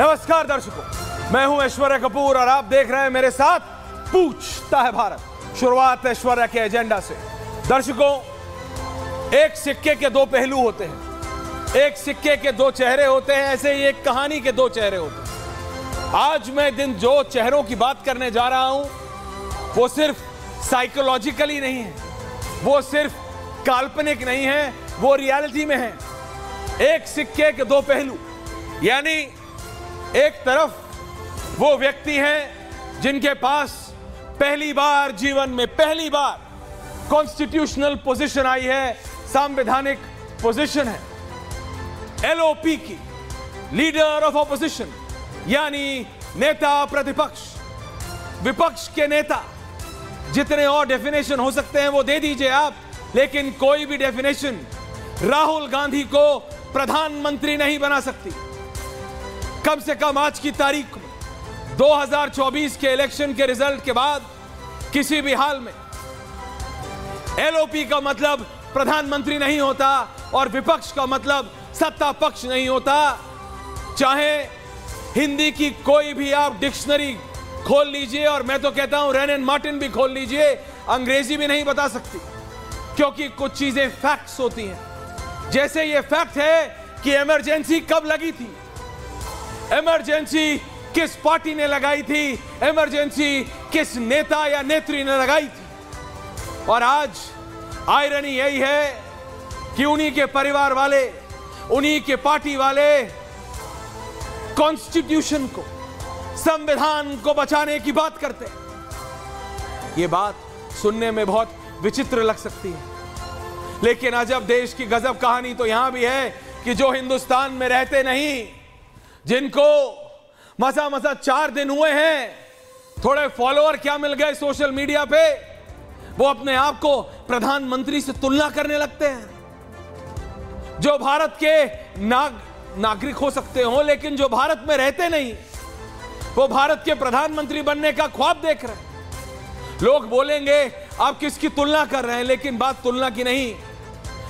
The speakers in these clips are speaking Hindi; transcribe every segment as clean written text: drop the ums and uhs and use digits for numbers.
नमस्कार दर्शकों, मैं हूं ऐश्वर्या कपूर और आप देख रहे हैं मेरे साथ पूछता है भारत। शुरुआत ऐश्वर्या के एजेंडा से। दर्शकों, एक सिक्के के दो पहलू होते हैं, एक सिक्के के दो चेहरे होते हैं, ऐसे ही एक कहानी के दो चेहरे होते हैं। आज मैं जो चेहरों की बात करने जा रहा हूं वो सिर्फ साइकोलॉजिकली नहीं है, वो सिर्फ काल्पनिक नहीं है, वो रियलिटी में है। एक सिक्के के दो पहलू, यानी एक तरफ वो व्यक्ति हैं जिनके पास पहली बार जीवन में कॉन्स्टिट्यूशनल पोजीशन आई है, संवैधानिक पोजीशन है, एलओपी की, लीडर ऑफ ऑपोजिशन, यानी नेता प्रतिपक्ष, विपक्ष के नेता। जितने और डेफिनेशन हो सकते हैं वो दे दीजिए आप, लेकिन कोई भी डेफिनेशन राहुल गांधी को प्रधानमंत्री नहीं बना सकती। कम से कम आज की तारीख में 2024 के इलेक्शन के रिजल्ट के बाद किसी भी हाल में एलओपी का मतलब प्रधानमंत्री नहीं होता और विपक्ष का मतलब सत्ता पक्ष नहीं होता। चाहे हिंदी की कोई भी आप डिक्शनरी खोल लीजिए, और मैं तो कहता हूं रेन एंड मार्टिन भी खोल लीजिए, अंग्रेजी भी नहीं बता सकती, क्योंकि कुछ चीजें फैक्ट्स होती हैं। जैसे ये फैक्ट है कि इमरजेंसी कब लगी थी, इमरजेंसी किस पार्टी ने लगाई थी, इमरजेंसी किस नेता या नेत्री ने लगाई थी। और आज आयरनी यही है कि उन्हीं के परिवार वाले, उन्हीं के पार्टी वाले कॉन्स्टिट्यूशन को, संविधान को बचाने की बात करते हैं। यह बात सुनने में बहुत विचित्र लग सकती है, लेकिन अजब देश की गजब कहानी तो यहां भी है कि जो हिंदुस्तान में रहते नहीं, जिनको मसा 4 दिन हुए हैं, थोड़े फॉलोअर क्या मिल गए सोशल मीडिया पे, वो अपने आप को प्रधानमंत्री से तुलना करने लगते हैं। जो भारत के नागरिक हो सकते हो, लेकिन जो भारत में रहते नहीं, वो भारत के प्रधानमंत्री बनने का ख्वाब देख रहे हैं। लोग बोलेंगे आप किसकी तुलना कर रहे हैं, लेकिन बात तुलना की नहीं।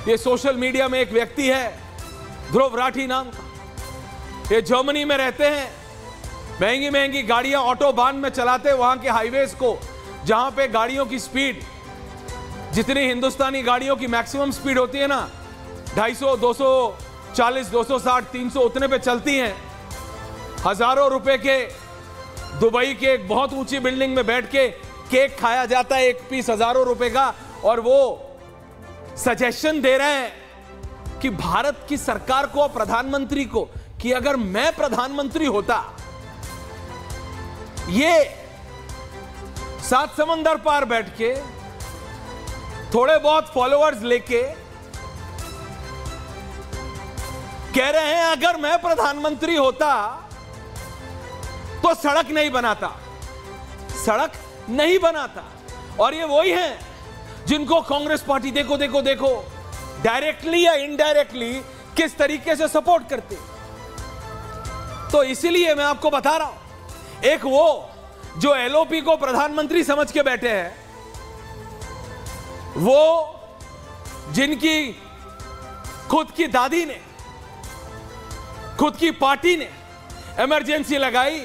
ये सोशल मीडिया में एक व्यक्ति है ध्रुव राठी नाम का, ये जर्मनी में रहते हैं, महंगी महंगी गाड़ियां ऑटोबान में चलाते, वहां के हाईवेज को, जहां पे गाड़ियों की स्पीड, जितनी हिंदुस्तानी गाड़ियों की मैक्सिमम स्पीड होती है ना, 250, 240, 260, 300, उतने पे चलती हैं। हजारों रुपए के दुबई के एक बहुत ऊंची बिल्डिंग में बैठ के केक खाया जाता है, एक पीस हजारों रुपए का, और वो सजेशन दे रहे हैं कि भारत की सरकार को, प्रधानमंत्री को, कि अगर मैं प्रधानमंत्री होता, ये 7 समंदर पार बैठ के, थोड़े बहुत फॉलोअर्स लेके कह रहे हैं अगर मैं प्रधानमंत्री होता तो सड़क नहीं बनाता, सड़क नहीं बनाता। और ये वही हैं जिनको कांग्रेस पार्टी देखो देखो देखो डायरेक्टली या इनडायरेक्टली किस तरीके से सपोर्ट करते। तो इसीलिए मैं आपको बता रहा हूं, एक वो जो एलओपी को प्रधानमंत्री समझ के बैठे हैं, वो जिनकी खुद की दादी ने, खुद की पार्टी ने इमरजेंसी लगाई,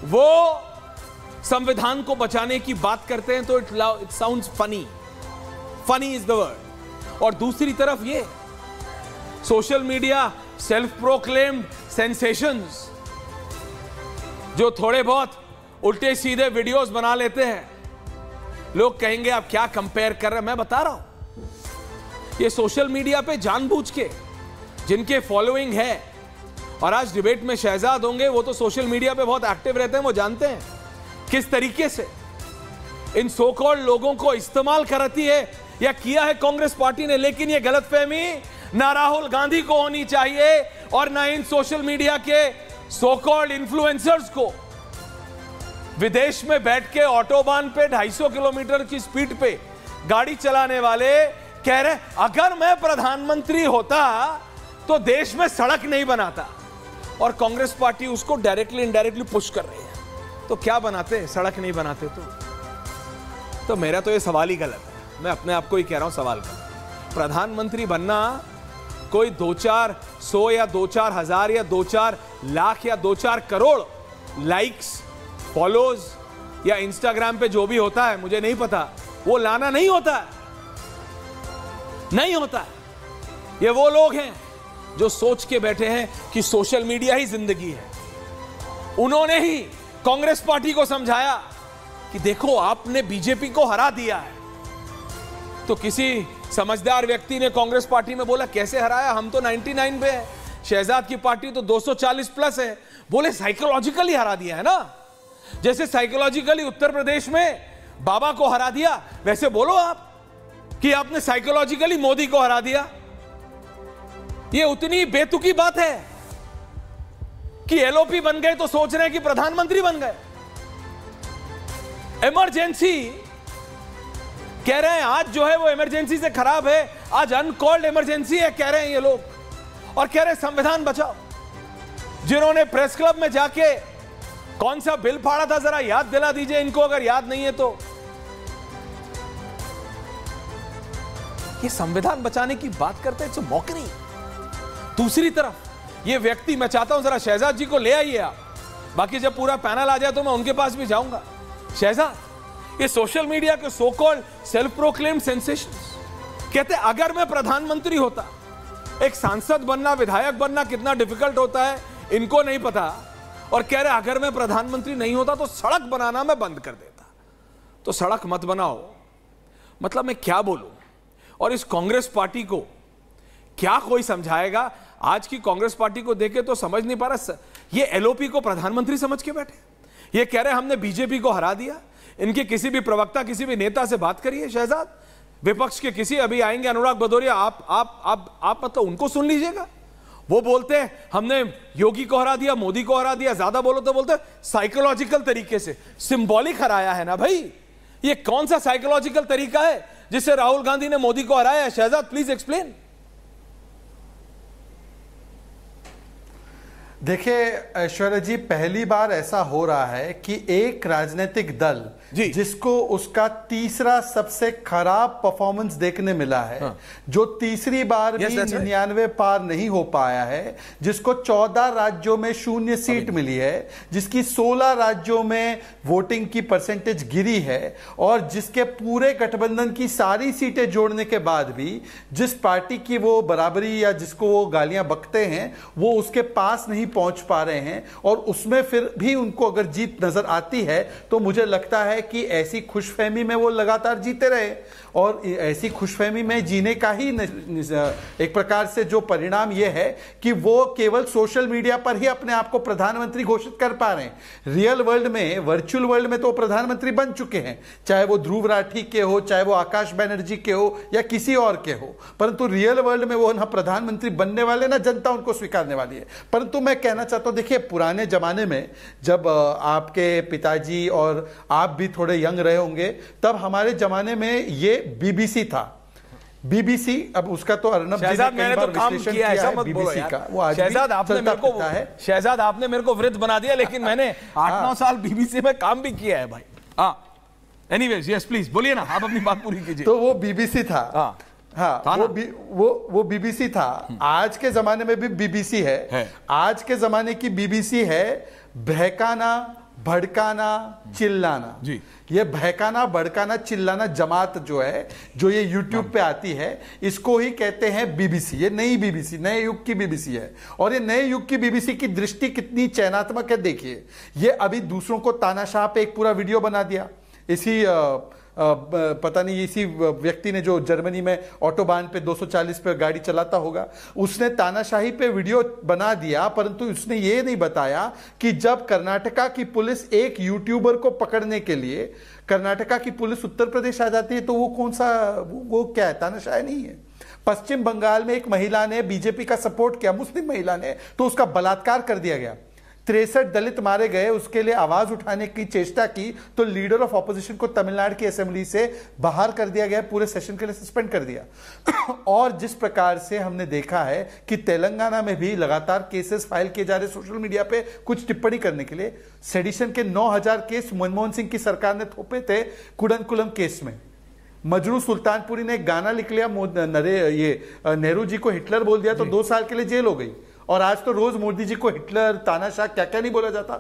वो संविधान को बचाने की बात करते हैं, तो it sounds funny, funny is the word. और दूसरी तरफ ये social media self proclaimed sensations, जो थोड़े बहुत उल्टे सीधे वीडियोस बना लेते हैं। लोग कहेंगे आप क्या कंपेयर कर रहे हैं, मैं बता रहा हूं, ये सोशल मीडिया पे जानबूझ के जिनके फॉलोइंग है, और आज डिबेट में शहजाद होंगे, वो तो सोशल मीडिया पे बहुत एक्टिव रहते हैं, वो जानते हैं किस तरीके से इन सो कॉल्ड लोगों को इस्तेमाल करती है या किया है कांग्रेस पार्टी ने। लेकिन ये गलतफहमी ना राहुल गांधी को होनी चाहिए और ना इन सोशल मीडिया के सो कॉल्ड इन्फ्लुएंसर्स को। विदेश में बैठ के ऑटोबान पे 250 किलोमीटर की स्पीड पे गाड़ी चलाने वाले कह रहे अगर मैं प्रधानमंत्री होता तो देश में सड़क नहीं बनाता, और कांग्रेस पार्टी उसको डायरेक्टली इनडायरेक्टली पुश कर रही है। तो क्या बनाते, सड़क नहीं बनाते तो मेरा तो ये सवाल ही गलत है। मैं अपने आप को ही कह रहा हूं सवाल कर, प्रधानमंत्री बनना कोई 2-400 या 2-4 हजार या 2-4 लाख या 2-4 करोड़ लाइक्स, फॉलोज या इंस्टाग्राम पे जो भी होता है मुझे नहीं पता, वो लाना नहीं होता है, नहीं होता है। ये वो लोग हैं जो सोच के बैठे हैं कि सोशल मीडिया ही जिंदगी है। उन्होंने ही कांग्रेस पार्टी को समझाया कि देखो आपने बीजेपी को हरा दिया है, तो किसी समझदार व्यक्ति ने कांग्रेस पार्टी में बोला कैसे हराया, हम तो 99 पे है, शहजाद की पार्टी तो 240 प्लस है। बोले साइकोलॉजिकली हरा दिया है ना, जैसे साइकोलॉजिकली उत्तर प्रदेश में बाबा को हरा दिया, वैसे बोलो आप कि आपने साइकोलॉजिकली मोदी को हरा दिया। ये उतनी बेतुकी बात है कि एलओपी बन गए तो सोच रहे हैं कि प्रधानमंत्री बन गए। इमरजेंसी कह रहे हैं आज जो है वो इमरजेंसी से खराब है, आज अनकॉल्ड इमरजेंसी है कह रहे हैं ये लोग, और कह रहे हैं संविधान बचाओ। जिन्होंने प्रेस क्लब में जाके कौन सा बिल फाड़ा था जरा याद दिला दीजिए इनको, अगर याद नहीं है तो। ये संविधान बचाने की बात करते हैं, इट्स मॉकरी। दूसरी तरफ ये व्यक्ति, मैं चाहता हूं जरा शहजाद जी को ले आइए आप, बाकी जब पूरा पैनल आ जाए तो मैं उनके पास भी जाऊंगा। शहजाद, ये सोशल मीडिया के so called self proclaimed sensations कहते हैं अगर मैं प्रधानमंत्री होता, एक सांसद बनना, विधायक बनना कितना डिफिकल्ट होता है इनको नहीं पता, और कह रहे अगर मैं प्रधानमंत्री नहीं होता तो सड़क बनाना मैं बंद कर देता। तो सड़क मत बनाओ, मतलब मैं क्या बोलूं। और इस कांग्रेस पार्टी को क्या कोई समझाएगा? आज की कांग्रेस पार्टी को देखे तो समझ नहीं पा रहा, ये एलओपी को प्रधानमंत्री समझ के बैठे, ये कह रहे हमने बीजेपी को हरा दिया। इनके किसी भी प्रवक्ता, किसी भी नेता से बात करिए शहजाद, विपक्ष के किसी, अभी आएंगे अनुराग भदौरिया, आप मतलब उनको सुन लीजिएगा। वो बोलते हैं हमने योगी को हरा दिया, मोदी को हरा दिया, ज्यादा बोलो तो बोलते साइकोलॉजिकल तरीके से, सिंबॉलिक हराया है ना भाई। ये कौन सा साइकोलॉजिकल तरीका है जिससे राहुल गांधी ने मोदी को हराया है? Shahzad please explain. देखिए ऐश्वर्या जी, पहली बार ऐसा हो रहा है कि एक राजनीतिक दल जिसको उसका तीसरा सबसे खराब परफॉर्मेंस देखने मिला है, हाँ। जो तीसरी बार भी 99 पार नहीं हो पाया है, जिसको 14 राज्यों में 0 सीट मिली है, जिसकी 16 राज्यों में वोटिंग की परसेंटेज गिरी है, और जिसके पूरे गठबंधन की सारी सीटें जोड़ने के बाद भी जिस पार्टी की वो बराबरी या जिसको वो गालियां बकते हैं वो उसके पास नहीं पहुंच पा रहे हैं, और उसमें फिर भी उनको अगर जीत नजर आती है तो मुझे लगता है कि ऐसी खुशफहमी में वो लगातार जीते रहे, और ऐसी खुशफहमी में जीने का ही एक प्रकार से जो परिणाम ये है कि वो केवल सोशल मीडिया पर ही अपने आप को प्रधानमंत्री घोषित कर पा रहे हैं। रियल वर्ल्ड में, वर्चुअल वर्ल्ड में तो प्रधानमंत्री बन चुके हैं, चाहे वो ध्रुव राठी के हो, चाहे वो आकाश बनर्जी के हो या किसी और के हो, परंतु रियल वर्ल्ड में वो ना प्रधानमंत्री बनने वाले ना जनता उनको स्वीकारने वाली है। परंतु मैं कहना चाहता हूं, देखिए पुराने जमाने में जब आपके पिताजी और आप भी थोड़े यंग रहे होंगे, तब हमारे जमाने में ये बीबीसी था। बीबीसी, अब उसका तो अर्नब जी ने मैंने तो काम किया, ऐसा मत बोलो यार। का वो आज शहजाद आपने मेरे को शहजाद आपने मेरे को वृद्ध बना दिया, लेकिन मैंने 8-9 साल बीबीसी में काम भी किया है भाई। हाँ, एनीवेज, यस प्लीज बोलिए ना, आप अपनी बात पूरी कीजिए। तो वो बीबीसी था, हाँ, वो बीबीसी था। आज के जमाने में भी बीबीसी है। आज के जमाने की बीबीसी है बहकाना, भड़काना, चिल्लाना जी। ये बहकाना, भड़काना, चिल्लाना जमात जो है, जो ये YouTube पे आती है, इसको ही कहते हैं बीबीसी। ये नई बीबीसी, नए युग की बीबीसी है। और ये नए युग की बीबीसी की दृष्टि कितनी चयनात्मक है देखिए। ये अभी दूसरों को तानाशाह पे एक पूरा वीडियो बना दिया। इसी पता नहीं इसी व्यक्ति ने जो जर्मनी में ऑटोबान पे 240 पे गाड़ी चलाता होगा, उसने तानाशाही पे वीडियो बना दिया, परंतु उसने ये नहीं बताया कि जब कर्नाटका की पुलिस एक यूट्यूबर को पकड़ने के लिए कर्नाटका की पुलिस उत्तर प्रदेश आ जाती है तो वो कौन सा, वो क्या है, तानाशाही नहीं है। पश्चिम बंगाल में एक महिला ने बीजेपी का सपोर्ट किया, मुस्लिम महिला ने, तो उसका बलात्कार कर दिया गया। 63 दलित मारे गए, उसके लिए आवाज उठाने की चेष्टा की तो लीडर ऑफ ऑपोजिशन को तमिलनाडु की असेंबली से बाहर कर दिया गया, पूरे सेशन के लिए सस्पेंड कर दिया। और जिस प्रकार से हमने देखा है कि तेलंगाना में भी लगातार केसेस फाइल किए जा रहे सोशल मीडिया पे कुछ टिप्पणी करने के लिए। सेडिशन के 9000 केस मनमोहन सिंह की सरकार ने थोपे थे कुडनकुलम केस में। मजरू सुल्तानपुरी ने एक गाना लिख लिया, नेहरू जी को हिटलर बोल दिया तो 2 साल के लिए जेल हो गई। और आज तो रोज मोदी जी को हिटलर, तानाशाह, क्या क्या नहीं बोला जाता।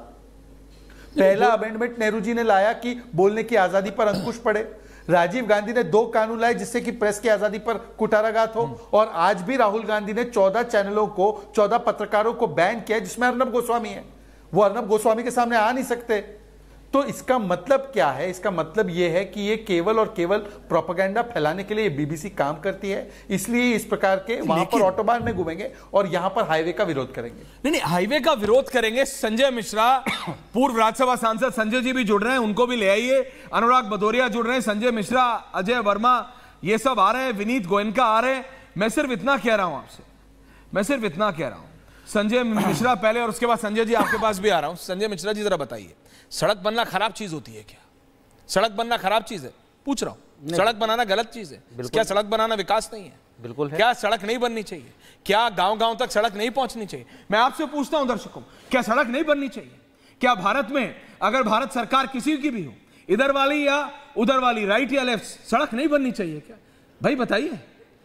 पहला अमेंडमेंट नेहरू जी ने लाया कि बोलने की आजादी पर अंकुश पड़े। राजीव गांधी ने 2 कानून लाए जिससे कि प्रेस की आजादी पर कुठाराघात हो। और आज भी राहुल गांधी ने 14 चैनलों को, 14 पत्रकारों को बैन किया जिसमें अर्नब गोस्वामी है। वो अर्नब गोस्वामी के सामने आ नहीं सकते। तो इसका मतलब क्या है? इसका मतलब यह है कि ये केवल और केवल प्रोपेगेंडा फैलाने के लिए बीबीसी काम करती है, इसलिए इस प्रकार के वहां पर ऑटोबान में घूमेंगे और यहां पर हाईवे का विरोध करेंगे। नहीं, हाईवे का विरोध करेंगे। संजय मिश्रा, पूर्व राज्यसभा सांसद संजय जी भी जुड़ रहे हैं, उनको भी ले आइए। अनुराग भदौरिया जुड़ रहे हैं, संजय मिश्रा, अजय वर्मा, ये सब आ रहे हैं, विनीत गोयनका आ रहे हैं। मैं सिर्फ इतना कह रहा हूं आपसे, संजय मिश्रा पहले और उसके बाद संजय जी आपके पास भी आ रहा हूं। संजय मिश्रा जी जरा बताइए, सड़क बनना खराब चीज होती है क्या? सड़क बनना खराब चीज है? पूछ रहा हूं। सड़क बनाना गलत चीज है क्या? सड़क बनाना विकास नहीं है? बिल्कुल है। क्या सड़क नहीं बननी चाहिए? क्या गांव-गांव तक सड़क नहीं पहुंचनी चाहिए? मैं आपसे पूछता हूं दर्शकों, क्या सड़क नहीं बननी चाहिए? क्या भारत में अगर भारत सरकार किसी की भी हो, इधर वाली या उधर वाली, राइट या लेफ्ट, सड़क नहीं बननी चाहिए क्या? भाई बताइए।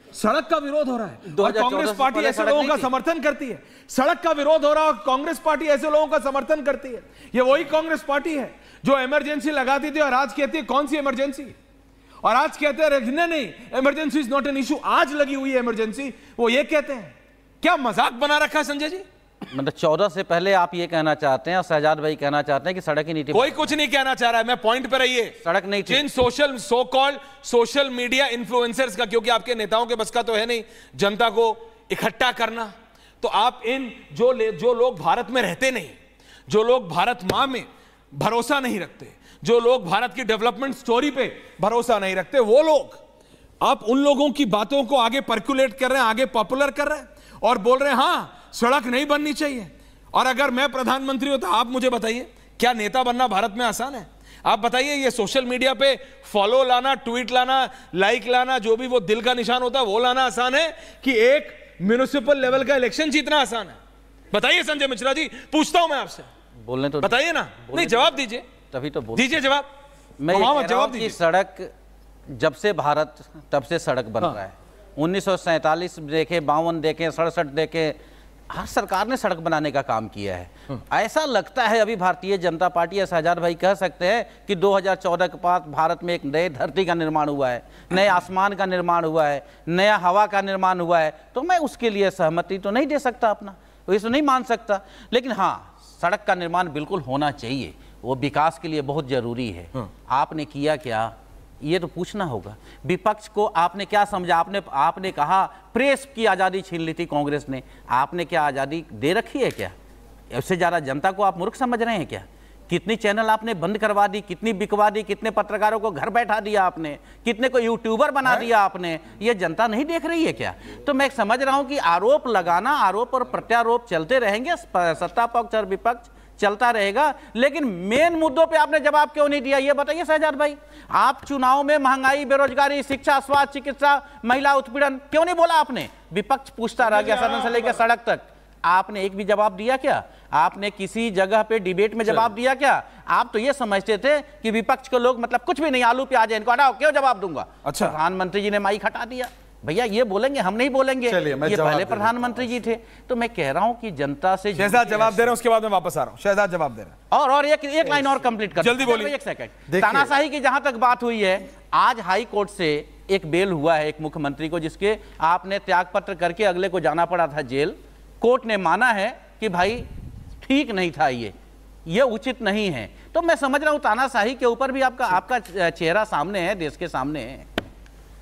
सड़क का विरोध हो रहा है और कांग्रेस पार्टी ऐसे लोगों का समर्थन करती है। सड़क का विरोध हो रहा है और कांग्रेस पार्टी ऐसे लोगों का समर्थन करती है। ये वही कांग्रेस पार्टी है जो इमरजेंसी लगाती थी और आज कहती है कौन सी इमरजेंसी, और आज कहते हैं नहीं, emergency is not an issue. आज लगी हुई है इमरजेंसी, वो ये कहते हैं। क्या मजाक बना रखा है संजय जी? मतलब 14 से पहले आप ये कहना चाहते हैं और शहजाद भाई कहना चाहते हैं कि सड़क ही नहीं थी? कोई कुछ नहीं कहना चाह रहा है, मैं पॉइंट पे रहिए। सड़क नहीं थी। जिन so called social media influencers का, क्योंकि आपके नेताओं के बस का तो है नहीं जनता को इकट्ठा करना, तो आप इन जो लोग भारत में रहते नहीं, जो लोग भारत मां में भरोसा नहीं रखते, जो लोग भारत की डेवलपमेंट स्टोरी पे भरोसा नहीं रखते, वो लोग आप उन लोगों की बातों को आगे पर्कुलेट कर रहे हैं, आगे पॉपुलर कर रहे हैं और बोल रहे हैं हाँ सड़क नहीं बननी चाहिए। और अगर मैं प्रधानमंत्री होता, आप मुझे बताइए, क्या नेता बनना भारत में आसान है? आप बताइए, ये सोशल मीडिया पे फॉलो लाना, ट्वीट लाना, लाइक लाना, जो भी वो दिल का निशान होता है वो लाना आसान है कि एक म्युनिसिपल लेवल का इलेक्शन जीतना आसान है? बताइए संजय मिश्रा जी, पूछता हूं मैं आपसे। बोलने तो बताइए ना। नहीं, जवाब दीजिए, तभी तो दीजिए जवाब। मैं जवाब दीजिए। सड़क जब से भारत तब से सड़क बन रहा है। 1947 देखे, 52 देखे, 67 देखे, हर सरकार ने सड़क बनाने का काम किया है। ऐसा लगता है अभी भारतीय जनता पार्टी या शहजाद भाई कह सकते हैं कि 2014 के बाद भारत में एक नए धरती का निर्माण हुआ है, नए आसमान का निर्माण हुआ है, नया हवा का निर्माण हुआ है, तो मैं उसके लिए सहमति तो नहीं दे सकता, अपना इसे नहीं मान सकता। लेकिन हाँ, सड़क का निर्माण बिल्कुल होना चाहिए, वो विकास के लिए बहुत जरूरी है। आपने किया क्या, ये तो पूछना होगा। विपक्ष को आपने क्या समझा? आपने कहा प्रेस की आज़ादी छीन ली थी कांग्रेस ने, आपने क्या आज़ादी दे रखी है क्या? उससे ज़्यादा जनता को आप मूर्ख समझ रहे हैं क्या? कितनी चैनल आपने बंद करवा दी, कितनी बिकवा दी, कितने पत्रकारों को घर बैठा दिया आपने, कितने को यूट्यूबर बना दिया आपने, ये जनता नहीं देख रही है क्या? तो मैं समझ रहा हूं कि आरोप लगाना, आरोप और प्रत्यारोप चलते रहेंगे, सत्ता पक्ष और विपक्ष चलता रहेगा, लेकिन मेन मुद्दों पे आपने जवाब क्यों नहीं दिया, ये बताइए शहजाद भाई। आप चुनाव में महंगाई, बेरोजगारी, शिक्षा, स्वास्थ्य, चिकित्सा, महिला उत्पीड़न क्यों नहीं बोला आपने? विपक्ष पूछता रह गया सदन से लेकर सड़क तक। आपने एक भी जवाब दिया क्या? आपने किसी जगह पे डिबेट में जवाब दिया क्या? आप तो ये समझते थे कि विपक्ष के लोग मतलब कुछ भी नहीं, आलू प्याज है, इनको हटाओ, क्यों जवाब दूंगा। अच्छा, प्रधानमंत्री जी ने माइक हटा दिया, भैया ये बोलेंगे, हम नहीं बोलेंगे, ये पहले प्रधानमंत्री जी थे। तो मैं कह रहा हूं कि जनता से शहजाद जवाब दे रहे हैं, उसके बाद मैं वापस आ रहा हूं। शहजाद जवाब दे रहे हैं। और एक लाइन और कंप्लीट कर, जल्दी बोलिए। एक सेकंड। तानाशाही की जहां तक बात हुई है, आज हाई कोर्ट से एक बेल हुआ है एक मुख्यमंत्री को, जिसके आपने त्यागपत्र करके अगले को जाना पड़ा था जेल। कोर्ट ने माना है कि भाई ठीक नहीं था, ये उचित नहीं है। तो मैं समझ रहा हूं तानाशाही के ऊपर भी आपका चेहरा सामने है, देश के सामने है।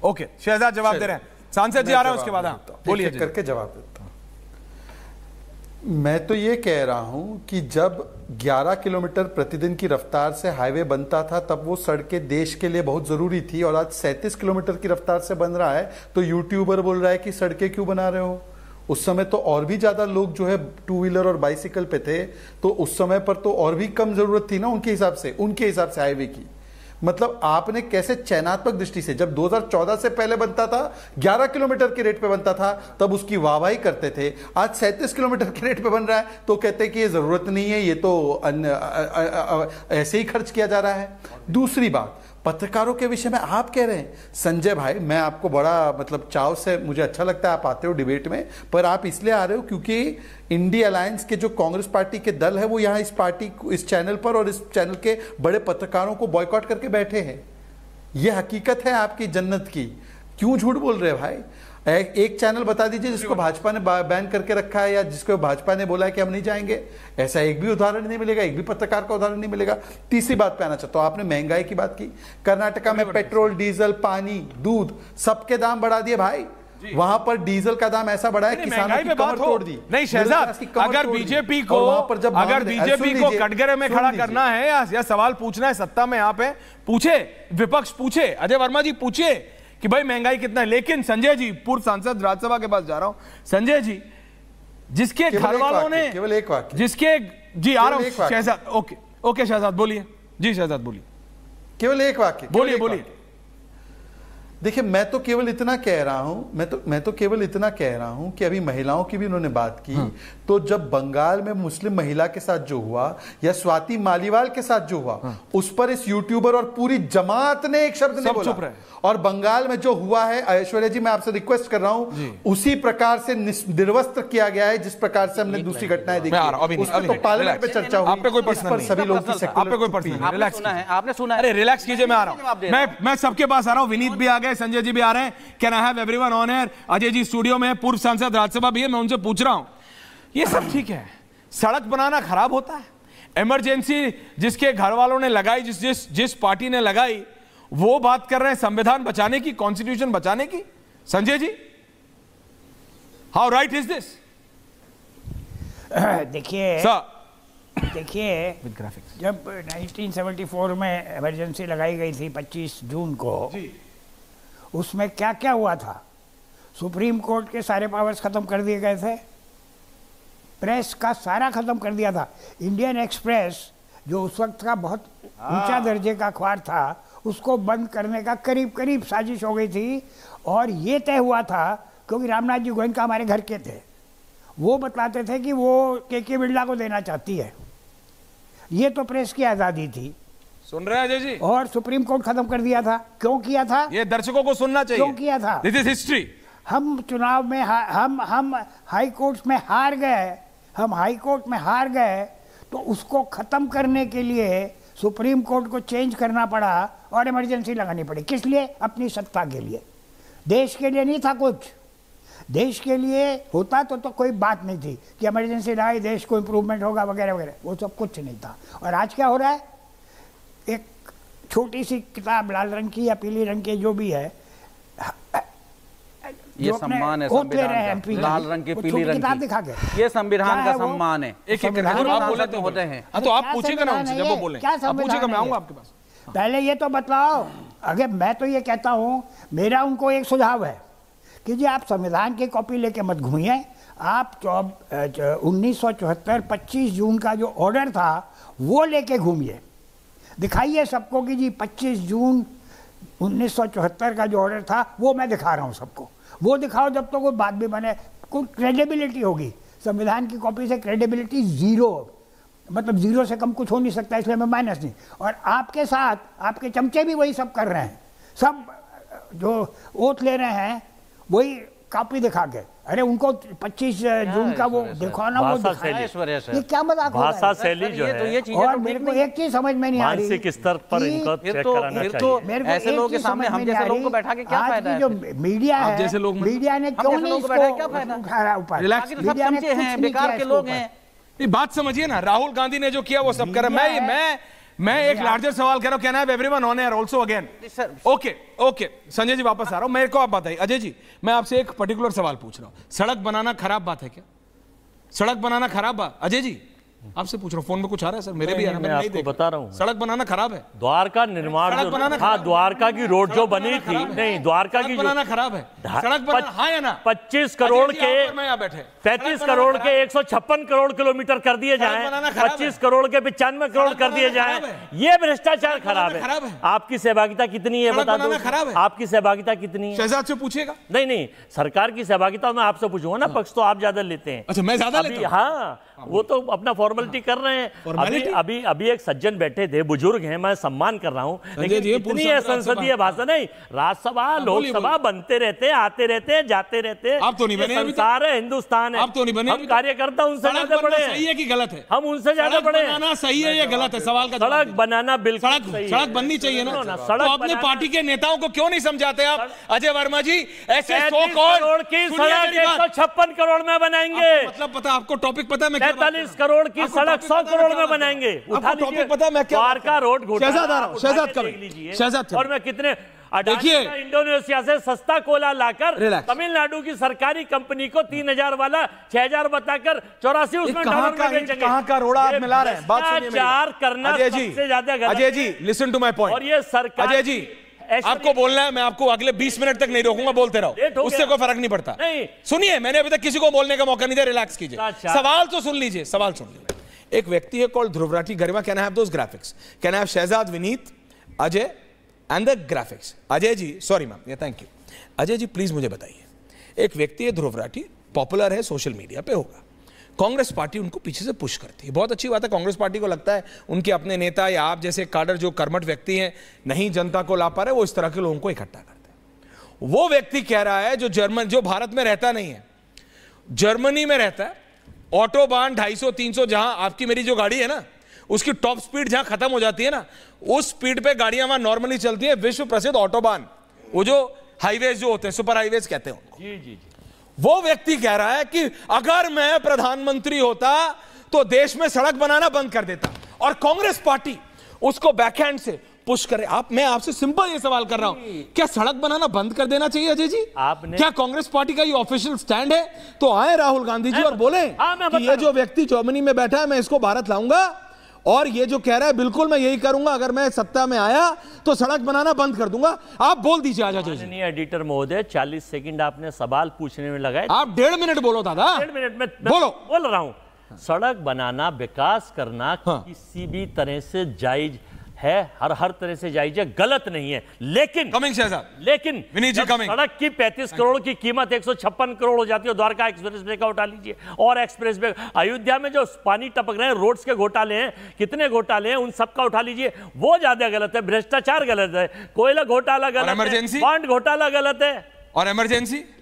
ओके, शहजाद जवाब दे रहे हैं, सांसद जी आ रहे हैं, उसके बाद बोलिए करके जवाब देता हूं। मैं तो ये कह रहा हूं कि जब 11 किलोमीटर प्रतिदिन की रफ्तार से हाईवे बनता था तब वो सड़कें देश के लिए बहुत जरूरी थी, और आज 37 किलोमीटर की रफ्तार से बन रहा है तो यूट्यूबर बोल रहा है कि सड़कें क्यों बना रहे हो। उस समय तो और भी ज्यादा लोग जो है टू व्हीलर और बाइसिकल पे थे, तो उस समय पर तो और भी कम जरूरत थी ना उनके हिसाब से हाईवे की। मतलब आपने कैसे चयनात्मक दृष्टि से, जब 2014 से पहले बनता था 11 किलोमीटर के रेट पे बनता था तब उसकी वाहवाही करते थे, आज 37 किलोमीटर के रेट पे बन रहा है तो कहते हैं कि ये जरूरत नहीं है, ये तो ऐसे ही खर्च किया जा रहा है। दूसरी बात, पत्रकारों के विषय में आप कह रहे हैं। संजय भाई, मैं आपको बड़ा मतलब चाव से, मुझे अच्छा लगता है आप आते हो डिबेट में, पर आप इसलिए आ रहे हो क्योंकि इंडिया अलायंस के जो कांग्रेस पार्टी के दल है वो यहाँ इस पार्टी, इस चैनल पर और इस चैनल के बड़े पत्रकारों को बॉयकॉट करके बैठे हैं। ये हकीकत है आपकी जन्नत की। क्यों झूठ बोल रहे हैं भाई? एक चैनल बता दीजिए जिसको भाजपा ने बैन करके रखा है या जिसको भाजपा ने बोला है कि हम नहीं जाएंगे। ऐसा एक भी उदाहरण नहीं मिलेगा, एक भी पत्रकार का उदाहरण नहीं मिलेगा। तीसरी बात पे आना चाहता हूं, आपने महंगाई की बात की। कर्नाटका में पेट्रोल, डीजल, पानी, दूध सबके दाम बढ़ा दिए भाई। वहां पर डीजल का दाम ऐसा बढ़ा है किसानों की कमर तोड़ दी। नहीं शहजाद, अगर बीजेपी को कटघरे में खड़ा करना है या सवाल पूछना है, सत्ता में आप है, पूछे, विपक्ष पूछे, अजय वर्मा जी पूछिए कि भाई महंगाई कितना है। लेकिन संजय जी, पूर्व सांसद राज्यसभा के पास जा रहा हूं, संजय जी, जिसके घर वालों ने केवल एक वाक्य, जिसके जी आ रहा हूं शहजाद, ओके शहजाद बोलिए, जी शहजाद बोलिए, केवल एक वाक्य, बोलिए। देखिए, मैं तो केवल इतना कह रहा हूं, मैं तो केवल इतना कह रहा हूं कि अभी महिलाओं की भी उन्होंने बात की। तो जब बंगाल में मुस्लिम महिला के साथ जो हुआ या स्वाति मालीवाल के साथ जो हुआ, उस पर इस यूट्यूबर और पूरी जमात ने एक शब्द नहीं बोला। और बंगाल में जो हुआ है, ऐश्वर्या जी मैं आपसे रिक्वेस्ट कर रहा हूं, उसी प्रकार से निर्वस्त्र किया गया है जिस प्रकार से हमने दूसरी घटनाएं देखी। उस पर तो पार्लियामेंट में चर्चा हुई, इस पर सभी लोग की आपने सुना है। अरे रिलैक्स कीजिए, मैं आ रहा हूं, मैं सबके पास आ रहा हूं। विनीत भी आ गए, संजय जी भी आ रहे हैं। Can I have everyone on air? Ajay ji studio में, पूर्व सांसद राज्यसभा भी है, मैं उनसे पूछ रहा हूं, ये सब ठीक है, सड़क बनाना खराब होता है? इमरजेंसी जिसके घर वालों ने लगाई, जिस पार्टी ने लगाई, वो बात कर रहे हैं संविधान बचाने की, कॉन्स्टिट्यूशन बचाने की। Sanjay ji, how right is this? देखिए जब 1974 में इमरजेंसी लगाई गई थी 25 जून को, उसमें क्या क्या हुआ था? सुप्रीम कोर्ट के सारे पावर्स खत्म कर दिए गए थे, प्रेस का सारा खत्म कर दिया था। इंडियन एक्सप्रेस जो उस वक्त का बहुत ऊंचा दर्जे का अखबार था, उसको बंद करने का करीब करीब साजिश हो गई थी। और ये तय हुआ था, क्योंकि रामनाथ जी गोयनका हमारे घर के थे, वो बतलाते थे कि वो के बिरला को देना चाहती है। ये तो प्रेस की आज़ादी थी। सुन रहे हैं अजय जी? और सुप्रीम कोर्ट खत्म कर दिया था। क्यों किया था? ये दर्शकों को सुनना चाहिए। क्यों किया था? This is history. हम चुनाव में हम हाई कोर्ट में हार गए, हम हाई कोर्ट में हार गए, तो उसको खत्म करने के लिए सुप्रीम कोर्ट को चेंज करना पड़ा और इमरजेंसी लगानी पड़ी। किस लिए? अपनी सत्ता के लिए। देश के लिए नहीं था कुछ। देश के लिए होता तो कोई बात नहीं थी कि इमरजेंसी लगाई, देश को इम्प्रूवमेंट होगा वगैरह वगैरह, वो सब कुछ नहीं था। और आज क्या हो रहा है? एक छोटी सी किताब, लाल रंग की या पीली रंग की जो भी है, ये सम्मान है संविधान का, लाल रंग की पीली रंग की दिखा के, ये संविधान का सम्मान है। एक होते हैं तो आप पूछेगा ना उनसे, जब वो बोले आप पूछेगा, मैं आऊंगा आपके पास। पहले ये तो बतलाओ। अगर मैं तो ये कहता हूँ, मेरा उनको एक सुझाव है कि जी आप संविधान की कॉपी लेके मत घूमिए। आप 1974 25 जून का जो ऑर्डर था वो लेके घूमिए, दिखाइए सबको कि जी 25 जून 1974 का जो ऑर्डर था वो मैं दिखा रहा हूँ सबको। वो दिखाओ, जब तो कोई बात भी बने, कोई क्रेडिबिलिटी होगी। संविधान की कॉपी से क्रेडिबिलिटी जीरो, मतलब जीरो से कम कुछ हो नहीं सकता, इसलिए मैं माइनस नहीं। और आपके साथ आपके चमचे भी वही सब कर रहे हैं, सब जो ओथ ले रहे हैं वही कॉपी दिखा के। अरे उनको 25 जून का वो दिखाना, वो ये क्या मजाक हो रहा है? भाषा शैली जो है, और मेरे को एक चीज समझ में नहीं आ रही, मानसिक स्तर पर इनको चेक कराना चाहिए। ऐसे लोगों के सामने हम जैसे लोगों को बैठा के क्या फायदा है? जो मीडिया है, मीडिया ने क्यों नहीं इसको उठाया ऊपर? मीडिया ने हैं, बेकार के लोग हैं। बात समझिए ना, राहुल गांधी ने जो किया वो सब कर। मैं एक लार्जर सवाल कर रहा हूं, can I have everyone on air also again? Okay Sanjay ji वापस आ रहा हूं। मेरे को आप बताइए, अजय जी मैं आपसे एक पर्टिकुलर सवाल पूछ रहा हूं। सड़क बनाना खराब बात है क्या? सड़क बनाना खराब बात? अजय जी आपसे पूछ रहा हूं, फोन में कुछ आ रहा है सर? मेरे भी आ रहा है, मैं नहीं बता रहा हूं। सड़क बनाना खराब है? द्वारका निर्माण, हाँ द्वारका की रोड जो बनी थी, नहीं द्वारका की बनाना खराब है, सड़क बनाना, हाँ या ना? 25 करोड़ के 35 करोड़ के 156 करोड़ किलोमीटर कर दिए जाएं, 25 करोड़ के 95 करोड़ कर दिए जाएं, ये भ्रष्टाचार खराब है। आपकी सहभागिता कितनी है बता दो? आपकी सहभागिता कितनी है? शहजाद से पूछेगा। नहीं, सरकार की सहभागिता मैं आपसे पूछूंगा ना, पक्ष तो आप ज्यादा लेते हैं। अच्छा, मैं ज्यादा लेता हूं? हाँ, वो तो अपना फॉर्मेलिटी कर रहे हैं। अभी एक सज्जन बैठे थे, बुजुर्ग हैं, मैं सम्मान कर रहा हूं, लेकिन इतनी है संसदीय भाषा नहीं, राज्यसभा लोकसभा बनते रहते, आते रहते, जाते रहते। आप तो नहीं बने, संसार है, हिंदुस्तान है, आप तो नहीं बने, हम कार्यकर्ता उनसे ज्यादा बड़े हैं। सही है कि गलत है? हम उनसे ज्यादा बड़े हैं। सही है या गलत है? सवाल का सड़क बनाना बिल्कुल सड़क बननी चाहिए ना। तो अपने पार्टी के नेताओं को क्यों नहीं समझाते आप? अजय वर्मा जी, ऐसे 100 करोड़ की सड़क 156 करोड़ में बनाएंगे। मतलब पता, आपको टॉपिक पता है मैं 43 करोड़ की सड़क 100 करोड़ में बनाएंगे। उठा लीजिए, पता है मैं क्या द्वारका रोड घोटाला, शहजाद और मैं कितने देखिए, इंडोनेशिया से सस्ता कोयला लाकर तमिलनाडु की सरकारी कंपनी को 3000 वाला 6000 बताकर 84 उसमें डॉलर में बेचेंगे। कहां का रोड़ा आप मिला रहे हैं? बात सुनिए, चार करना सबसे ज्यादा गलत। Ajay ji, listen to my point. और ये सरकार, अजय जी आपको बोलना है, मैं आपको अगले 20 मिनट तक नहीं रोकूंगा, बोलते रहो, उससे कोई फर्क नहीं पड़ता। सुनिए, मैंने अभी तक किसी को बोलने का मौका नहीं दिया, रिलैक्स कीजिए। सवाल तो सुन लीजिए, सवाल सुन लीजिए। एक व्यक्ति है called Dhruv Rathee. Garima, can I have those graphics? Can I have Shehzad, Vineet, Ajay and the graphics? Ajay ji, sorry ma'am, thank you. Ajay ji please मुझे बताइए, एक व्यक्ति है ध्रुव राठी, पॉपुलर है, सोशल मीडिया पे होगा, कांग्रेस पार्टी उनको पीछे से पुश करती है। बहुत अच्छी बात है, कांग्रेस पार्टी को लगता है उनके अपने नेता या आप जैसे काडर जो कर्मठ व्यक्ति हैं नहीं जनता को ला पा रहे, वो इस तरह के लोगों को इकट्ठा करते हैं। वो व्यक्ति कह रहा है जो भारत में रहता नहीं है, जर्मनी में रहता है, ऑटोबान 250-300 जहां आपकी मेरी जो गाड़ी है ना, उसकी टॉप स्पीड जहां खत्म हो जाती है ना, उस स्पीड पे गाड़ियां वहां नॉर्मली चलती है। विश्व प्रसिद्ध ऑटोबान, वो जो हाईवेज जो होते हैं, सुपर हाईवेज कहते हैं उनको। जी जी जी। वो व्यक्ति कह रहा है कि अगर मैं प्रधानमंत्री होता तो देश में सड़क बनाना बंद कर देता, और कांग्रेस पार्टी उसको बैकहैंड से पुश करे। मैं आपसे सिंपल ये सवाल कर रहा हूं, क्या सड़क बनाना बंद कर देना चाहिए अजय जी? क्या कांग्रेस पार्टी का ये ऑफिशियल स्टैंड है? तो आए राहुल गांधी जी और बोले कि ये जो व्यक्ति जर्मनी में बैठा है, मैं इसको भारत लाऊंगा, और ये जो कह रहा है बिल्कुल मैं यही करूंगा, अगर मैं सत्ता में आया तो सड़क बनाना बंद कर दूंगा। आप बोल दीजिए आजा जी। नहीं, एडिटर महोदय, 40 सेकंड आपने सवाल पूछने में लगाए, आप 1.5 मिनट बोलो दादा। 1.5 मिनट में बोल रहा हूं। सड़क बनाना, विकास करना किसी भी तरह से जायज है, हर तरह से जायज है, गलत नहीं है। लेकिन विनीत जी, सड़क की 35 करोड़ की कीमत 156 करोड़ हो जाती है। द्वारका एक्सप्रेस वे का उठा लीजिए, और एक्सप्रेस वे, अयोध्या में जो पानी टपक रहे हैं, रोड्स के घोटाले हैं, कितने घोटाले हैं, उन सब का उठा लीजिए, वो ज्यादा गलत है। भ्रष्टाचार गलत है, कोयला घोटाला गलत है, बॉन्ड घोटाला गलत है। और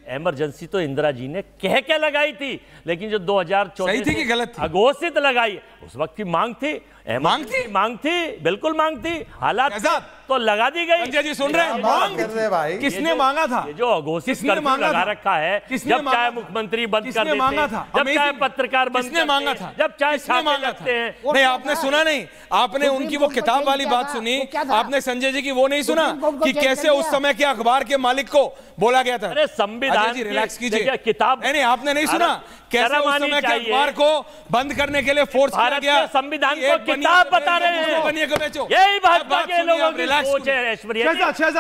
इमरजेंसी तो इंदिरा जी ने कह के लगाई थी, लेकिन जो 2014 सही थी कि गलत थी? अघोषित लगाई, उस वक्त की मांग थी, बिल्कुल मांग थी, हालात तो लगा दी गई। संजय जी सुन रहे हैं, मांग भाई किसने मांगा था? ये जो अघोषित लगा रखा है, जब चाहे मुख्यमंत्री बंद कर देते हैं, जब चाहे पत्रकार बंद करते हैं, जब चाहे छापे लगते हैं। नहीं, आपने सुना नहीं, आपने उनकी वो किताब वाली बात सुनी, आपने संजय जी की वो नहीं सुना कि कैसे उस समय के अखबार के मालिक को बोला गया था। अरे संविधान, रिलैक्स कीजिए, किताब नहीं, आपने नहीं सुना कैसे उस समय के अखबार को बंद करने के लिए फोर्स किया गया। संविधान को किताब बता रहे हैं, यही भाजपा के लोगों की सोच है ऐश्वर्या,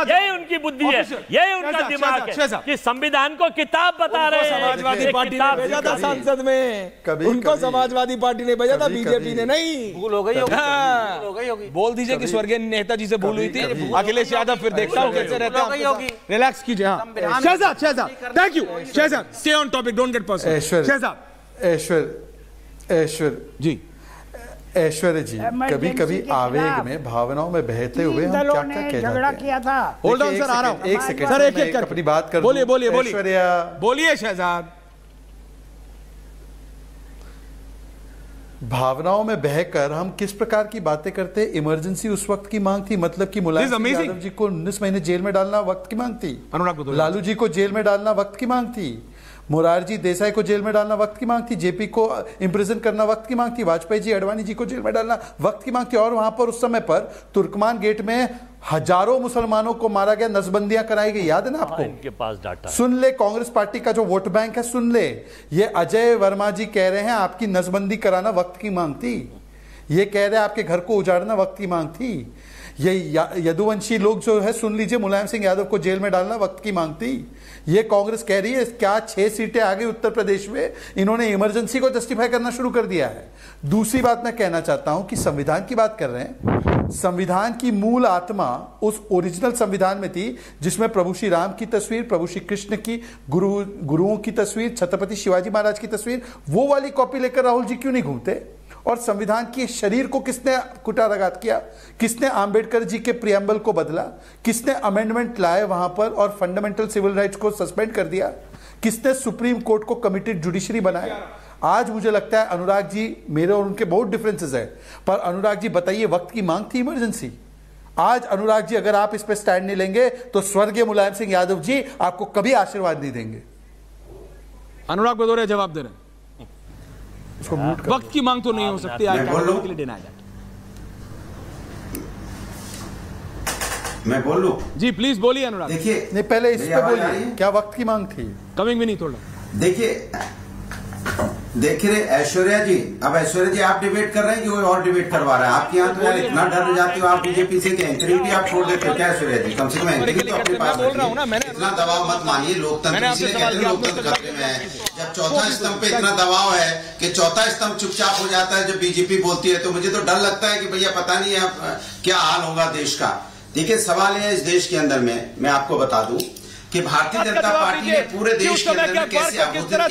यही उनकी बुद्धि है, यही उनका दिमाग है कि संविधान को किताब बता रहे हैं। समाजवादी पार्टी ने भेजा था सांसद में, उनको समाजवादी पार्टी ने भेजा था, बीजेपी ने नहीं। भूल हो गई होगी। बोल दीजिए कि स्वर्गीय नेताजी से भूल हुई थी। अखिलेश यादव फिर देखता हूँ कैसे रहता है। रिलैक्स कीजिए। हाँ Shahzad, thank you Shahzad, stay on topic, don't get personal. Shahzad, Aishwarya ji, कभी कभी आवेग में, भावनाओं में बहते हुए हम क्या क्या झगड़ा किया था। होल्ड ऑन सर, आ रहा हूं, एक सेकंड सर, एक अपनी बात कर। बोलिए ऐश्वर्या, बोलिए शहजाद। भावनाओं में बहकर हम किस प्रकार की बातें करते। इमरजेंसी उस वक्त की मांग थी, मतलब कि मुलायम सिंह यादव जी को 19 महीने जेल में डालना वक्त की मांग थी, लालू जी को जेल में डालना वक्त की मांग थी, मोरारजी देसाई को जेल में डालना वक्त की मांग थी, जेपी को इंप्रिजन करना वक्त की मांग थी, वाजपेयी जी, अडवाणी जी को जेल में डालना वक्त की मांग थी। और वहां पर उस समय पर तुर्कमान गेट में हजारों मुसलमानों को मारा गया, नसबंदियां कराई गई, याद है ना आपको? इनके पास डाटा सुन ले, कांग्रेस पार्टी का जो वोट बैंक है, सुन ले, ये अजय वर्मा जी कह रहे हैं आपकी नसबंदी कराना वक्त की मांग थी, ये कह रहे हैं आपके घर को उजाड़ना वक्त की मांग थी, ये यदुवंशी लोग जो है, सुन लीजिए, मुलायम सिंह यादव को जेल में डालना वक्त की मांग थी। ये कांग्रेस कह रही है, क्या 6 सीटें आ गई उत्तर प्रदेश में, इन्होंने इमरजेंसी को जस्टिफाई करना शुरू कर दिया है। दूसरी बात मैं कहना चाहता हूं कि संविधान की बात कर रहे हैं, संविधान की मूल आत्मा उस ओरिजिनल संविधान में थी जिसमें प्रभु श्री राम की तस्वीर, प्रभु श्री कृष्ण की, गुरुओं की तस्वीर, छत्रपति शिवाजी महाराज की तस्वीर, वो वाली कॉपी लेकर राहुल जी क्यों नहीं घूमते? और संविधान के शरीर को किसने कुठाराघात किया? किसने आंबेडकर जी के प्रियम्बल को बदला? किसने अमेंडमेंट लाए वहां पर और फंडामेंटल सिविल राइट्स को सस्पेंड कर दिया? किसने सुप्रीम कोर्ट को कमिटेड जुडिशरी बनाया? आज मुझे लगता है अनुराग जी, मेरे और उनके बहुत डिफरेंसेस है, पर अनुराग जी बताइए, वक्त की मांग थी इमरजेंसी? आज अनुराग जी अगर आप इस पे स्टैंड नहीं लेंगे तो स्वर्गीय मुलायम सिंह यादव जी आपको कभी आशीर्वाद नहीं देंगे। अनुराग भदौरिया जवाब दे रहे हैं। वक्त की मांग तो नहीं हो सकती, मैं बोल लूं? जी प्लीज बोलिए अनुराग। देखिए, नहीं पहले इस पे बोलिए, क्या वक्त की मांग थी? कमिंग भी नहीं थोड़ा। देख रहे ऐश्वर्या जी, अब ऐश्वर्या जी आप डिबेट कर रहे हैं कि कोई और डिबेट करवा रहा है? आपके यहाँ तो यार इतना डर जाती हो आप बीजेपी से कि एंकरिंग भी आप छोड़ देते हो क्या ऐश्वर्या जी? कम से कम एंकरिंग तो अपने पास रखिए। इतना दबाव मत मानिए, लोकतंत्र इसलिए कहते हैं लोकतंत्र खतरे में है। जब चौथा स्तंभ पे इतना दबाव है कि चौथा स्तंभ चुपचाप हो जाता है जब बीजेपी बोलती है, तो मुझे तो डर लगता है कि भैया पता नहीं है क्या हाल होगा देश का। देखिए सवाल है इस देश के अंदर में, मैं आपको बता दूं कि भारतीय जनता पार्टी ने पूरे देश के अंदर में कैसे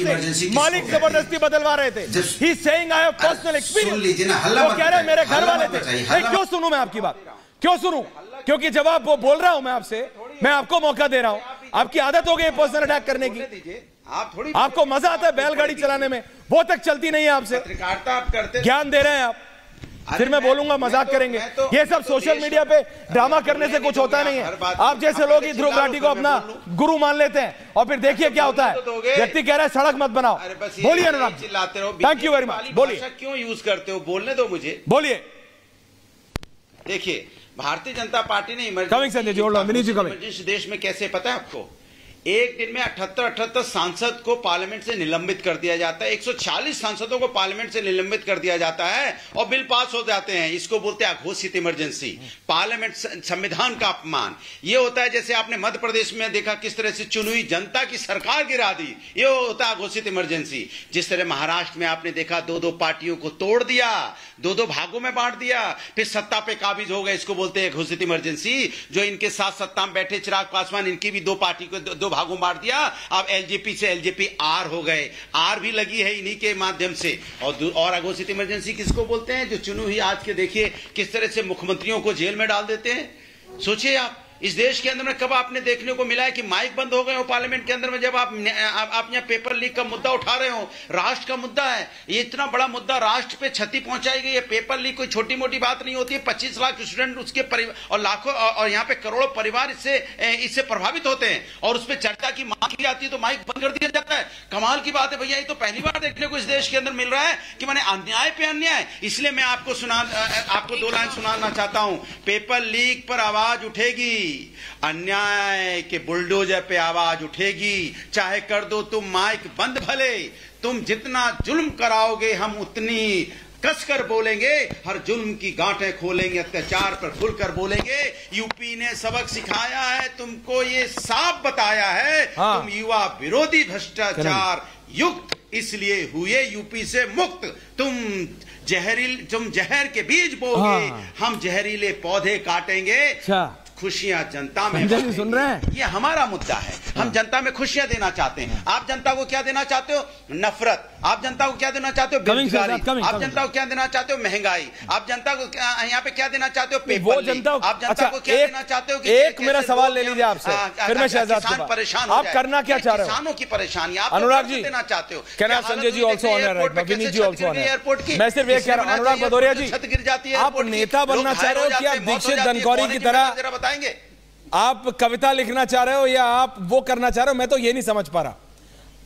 इमरजेंसी मालिक जबरदस्ती बदलवा रहे थे। He is saying I have personal experience। सुन लीजिए ना, हल्ला मत कह रहे मेरे घर वाले थे। क्यों सुनूं मैं आपकी बात? क्यों सुनूं? क्योंकि जब आप वो बोल रहा हूं मैं आपसे, मैं आपको मौका दे रहा हूं। आपकी आदत हो गई पर्सनल अटैक करने की। आपको मजा आता है बैलगाड़ी चलाने में, वो तक चलती नहीं है आपसे। ज्ञान दे रहे हैं आप, फिर मैं बोलूंगा मजाक करेंगे। ये सब सोशल मीडिया पे ड्रामा करने से कुछ होता नहीं है। आप जैसे लोग ही ध्रुव राठी को अपना गुरु मान लेते हैं और फिर देखिए क्या होता है। व्यक्ति कह रहा है सड़क मत बनाओ। बोलिए अनुराग, थैंक यू वेरी मच। बोलिए, क्यों यूज करते हो? बोलने दो मुझे, बोलिए। देखिए भारतीय जनता पार्टी ने इमरजेंसी देश में कैसे पता है आपको? एक दिन में 78 सांसद को पार्लियामेंट से निलंबित कर दिया जाता है। 146 सांसदों को पार्लियामेंट से निलंबित कर दिया जाता है और बिल पास हो जाते हैं। इसको बोलते हैं अघोषित इमरजेंसी। पार्लियामेंट संविधान का अपमान। यह होता है जैसे आपने मध्य प्रदेश में देखा किस तरह से चुनी हुई जनता की सरकार गिरा दी, यह होता है अघोषित इमरजेंसी। जिस तरह महाराष्ट्र में आपने देखा दो पार्टियों को तोड़ दिया, दो भागों में बांट दिया, फिर सत्ता पे काबिज हो गए, इसको बोलते हैं घोषित इमरजेंसी। जो इनके साथ सत्ता में बैठे चिराग पासवान, इनकी भी दो पार्टी को दो भागों बांट दिया। अब एलजेपी से एलजेपी आर हो गए, आर भी लगी है इन्हीं के माध्यम से। और अघोषित इमरजेंसी किसको बोलते हैं? जो चुनी हुई आज के देखिए किस तरह से मुख्यमंत्रियों को जेल में डाल देते हैं। सोचिए आप, इस देश के अंदर में कब आपने देखने को मिला है कि माइक बंद हो गए हो पार्लियामेंट के अंदर में? जब आप यहाँ पेपर लीक का मुद्दा उठा रहे हो, राष्ट्र का मुद्दा है ये, इतना बड़ा मुद्दा, राष्ट्र पे क्षति पहुंचाई गई है। पेपर लीक कोई छोटी मोटी बात नहीं होती है। 25 लाख स्टूडेंट उसके परिवार और लाखों और यहाँ पे करोड़ों परिवार इससे प्रभावित होते हैं और उस पर चर्चा की मांग की जाती है तो माइक बंद कर दिया जाता है। कमाल की बात है भैया, ये तो पहली बार देखने को इस देश के अंदर मिल रहा है कि मैंने अन्याय पे अन्याय। इसलिए मैं आपको 2 लाइन सुनाना चाहता हूं। पेपर लीक पर आवाज उठेगी, अन्याय के बुलडोजर पे आवाज उठेगी। चाहे कर दो तुम माइक बंद, भले तुम जितना जुल्म कराओगे हम उतनी कसकर बोलेंगे, हर जुल्म की गांठें खोलेंगे, अत्याचार पर खुलकर बोलेंगे। यूपी ने सबक सिखाया है, तुमको ये साफ बताया है। तुम युवा विरोधी भ्रष्टाचार युक्त इसलिए हुए यूपी से मुक्त। तुम जहर के बीज बोगे, हम जहरीले पौधे काटेंगे। खुशियां जनता में सुन रहे हैं, ये हमारा मुद्दा है। हम जनता में खुशियां देना चाहते हैं। आप जनता को क्या देना चाहते हो? नफरत। आप जनता को क्या देना चाहते हो? बेरोजगारी। आप जनता को क्या देना चाहते हो? महंगाई। आप जनता को यहाँ पे क्या देना चाहते हो? Paper leak. आप जनता को क्या देना चाहते हो? एक मेरा सवाल ले लीजिए आपसे, फिर मैं शहजाद की बात। परेशान आप करना क्या चाह रहे हो? किसानों की परेशानी आप अनुराग जी देना चाहते हो? क्या Sanjay ji also on air, Vineet ji also on air. मैं सिर्फ ये कह रहा हूं अनुराग भदौरिया जी, छत गिर जाती है, आप नेता बनना चाह रहे हो कि आप दीक्षित धनखौरी की तरह जरा बताएंगे? आप कविता लिखना चाह रहे हो या आप वो करना चाह रहे हो? मैं तो ये नहीं समझ पा रहा।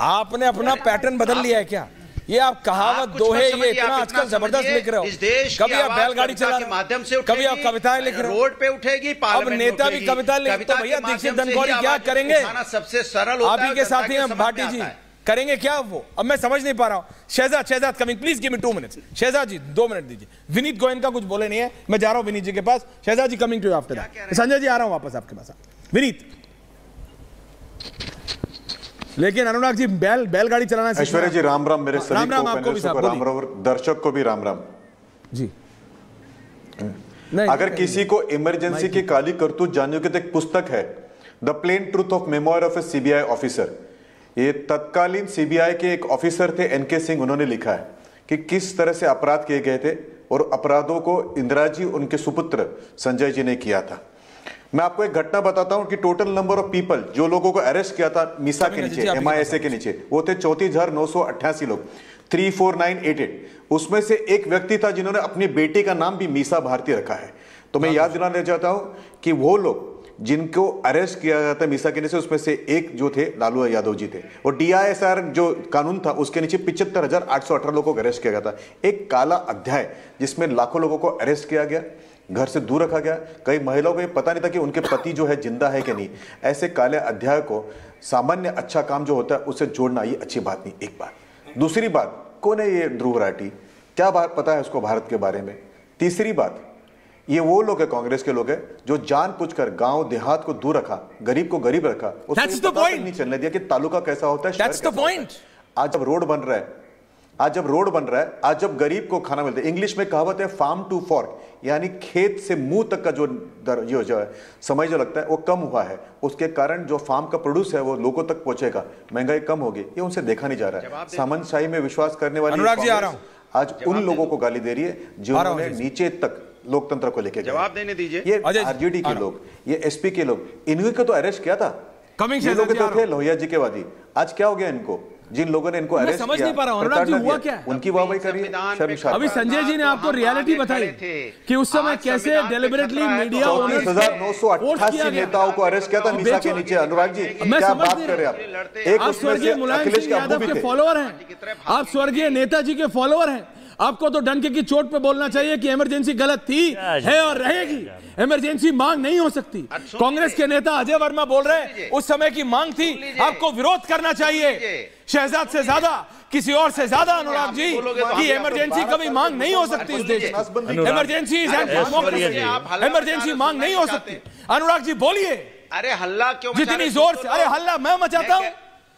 आपने अपना पैटर्न बदल लिया है क्या? ये आप कहावत दोहे ये इतना आजकल जबरदस्त लिख रहे हो। कभी आप बैलगाड़ी चला के माध्यम से, कभी आप कविताएं लिख रहे हो, रोड पे उठेगी, अब नेता भी कविता लिखते। भैया दीक्षित धनखौरी क्या करेंगे? सबसे सरल आप ही के साथी हैं भाटी जी, करेंगे क्या वो? अब मैं समझ नहीं पा रहा हूं। Shehzad coming, please give me 2 minutes. Shehzad ji 2 minute दीजिए। विनीत गोयन का कुछ बोले नहीं है, मैं जा रहा हूं विनीत जी के पास। Shahzad ji coming to after that. Sanjay ji आ रहा हूं वापस आपके पास। विनीत, लेकिन अनुराग जी बैलगाड़ी चलाना। ऐश्वर्या जी राम राम, मेरे सभी राम आपको भी राम राम और दर्शक को भी राम राम जी। अगर किसी को इमरजेंसी की काली करतूत जानने की तो एक पुस्तक है, the plain truth of memoir of a CBI officer. ये तत्कालीन सीबीआई के एक ऑफिसर थे NK सिंह, उन्होंने लिखा है कि किस तरह से अपराध किए गए थे और अपराधों को इंदिरा जी उनके सुपुत्र संजय जी ने किया था। मैं आपको एक घटना बताता हूं कि टोटल नंबर ऑफ पीपल जो लोगों को अरेस्ट किया था मीसा के नीचे, MISA के नीचे, वो थे 34,988 लोग, 34988। उसमें से एक व्यक्ति था जिन्होंने अपनी बेटी का नाम भी मीसा भारती रखा है। तो मैं याद दिलाना चाहता हूं कि वो लोग जिनको अरेस्ट किया गया था मीसा के नीचे, उसमें से एक जो थे लालू यादव जी थे, और DISR जो कानून था उसके नीचे 75,818 लोगों को अरेस्ट किया गया था। एक काला अध्याय जिसमें लाखों लोगों को अरेस्ट किया गया, घर से दूर रखा गया। कई महिलाओं को ये पता नहीं था कि उनके पति जो है जिंदा है कि नहीं। ऐसे काले अध्याय को सामान्य अच्छा काम जो होता है उससे जोड़ना ये अच्छी बात नहीं। एक बात। दूसरी बात, कौन है ये ध्रुव राठी, क्या बात पता है उसको भारत के बारे में? तीसरी बात, ये वो लोग है, कांग्रेस के लोग हैं जो जानबूझकर गांव देहात को दूर रखा, गरीब को गरीब रखा, उसको पता नहीं चलने दिया कि तालुका कैसा होता है, शहर कैसा होता है। आज जब रोड बन रहा है, आज जब गरीब को खाना मिलता है, इंग्लिश में कहावत है फार्म टू फॉर्क, यानी खेत से मुंह तक का जो है समय जो लगता है वो कम हुआ है। उसके कारण जो फार्म का प्रोड्यूस है वो लोगों तक पहुंचेगा, महंगाई कम होगी, ये उनसे देखा नहीं जा रहा है। सामंतशाही में विश्वास करने वाली आज उन लोगों को गाली दे रही है जिन्होंने नीचे तक लोकतंत्र को लेके जवाब देने दीजिए। ये RJD के लोग, ये SP के लोग, इन्हीं को तो अरेस्ट किया था। ये लोग तो थे लोहिया जी के वादी। आज क्या हो गया इनको? जिन लोगों ने इनको अरेस्ट किया, समझ नहीं पा रहा हूं अनुराग जी हुआ क्या? उनकी वाहवाही करिए। अभी संजय जी ने आपको रियलिटी बताई कि उस समय कैसे डेलिबरेटली मीडिया 34,988 नेताओं को अरेस्ट किया था मीसा के नीचे। अनुराग जी क्या बात कर रहे हैं आप? स्वर्गीय मुलायम सिंह यादव के फॉलोअर हैं, आप स्वर्गीय नेताजी के फॉलोअर हैं। आपको तो डंके की चोट पे बोलना चाहिए कि इमरजेंसी गलत थी, है और रहेगी। इमरजेंसी मांग नहीं हो सकती। कांग्रेस के नेता अजय वर्मा बोल रहे हैं उस समय की मांग थी, आपको विरोध करना चाहिए। शहजाद से ज्यादा, किसी और से ज्यादा अनुराग जी, कि इमरजेंसी कभी मांग नहीं हो सकती इस देश में। इमरजेंसी इमरजेंसी मांग नहीं हो सकती। अनुराग जी बोलिए। अरे हल्ला क्यों? जितनी जोर से, अरे हल्ला मैं मचाता हूं?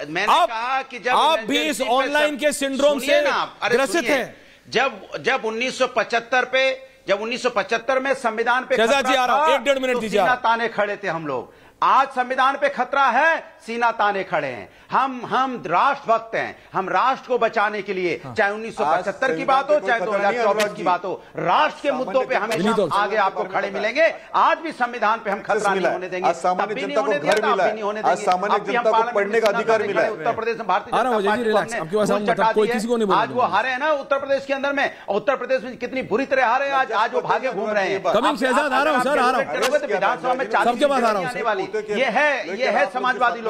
मैंने कहा कि जब आप भी इस ऑनलाइन के सिंड्रोम से ग्रसित हैं। जब 1975 में संविधान पे शहजाद जी आ रहा हूं, 1-1.5 मिनट दीजिए। सीना ताने खड़े थे हम लोग। आज संविधान पे खतरा है, सीना ताने खड़े हैं। हम राष्ट्रभक्त हैं, हम राष्ट्र को बचाने के लिए, चाहे 1975 की बात हो, चाहे 2024 की बात हो, राष्ट्र के मुद्दों पे हमेशा आगे आपको खड़े मिलेंगे। आज भी संविधान पे हम खतरा नहीं होने देंगे। सामान्य जनता को घर मिला है, आज सामान्य जनता को पढ़ने का अधिकार मिला है। उत्तर प्रदेश में भारतीय जनता पार्टी ने आज वो हारे हैं ना उत्तर प्रदेश के अंदर में। उत्तर प्रदेश में कितनी बुरी तरह हारे हैं आज वो भागे घूम रहे हैं। शहजाद आ रहा हूं सर, आ रहा हूं। विधानसभा में 40 आने वाली ये है समाजवादी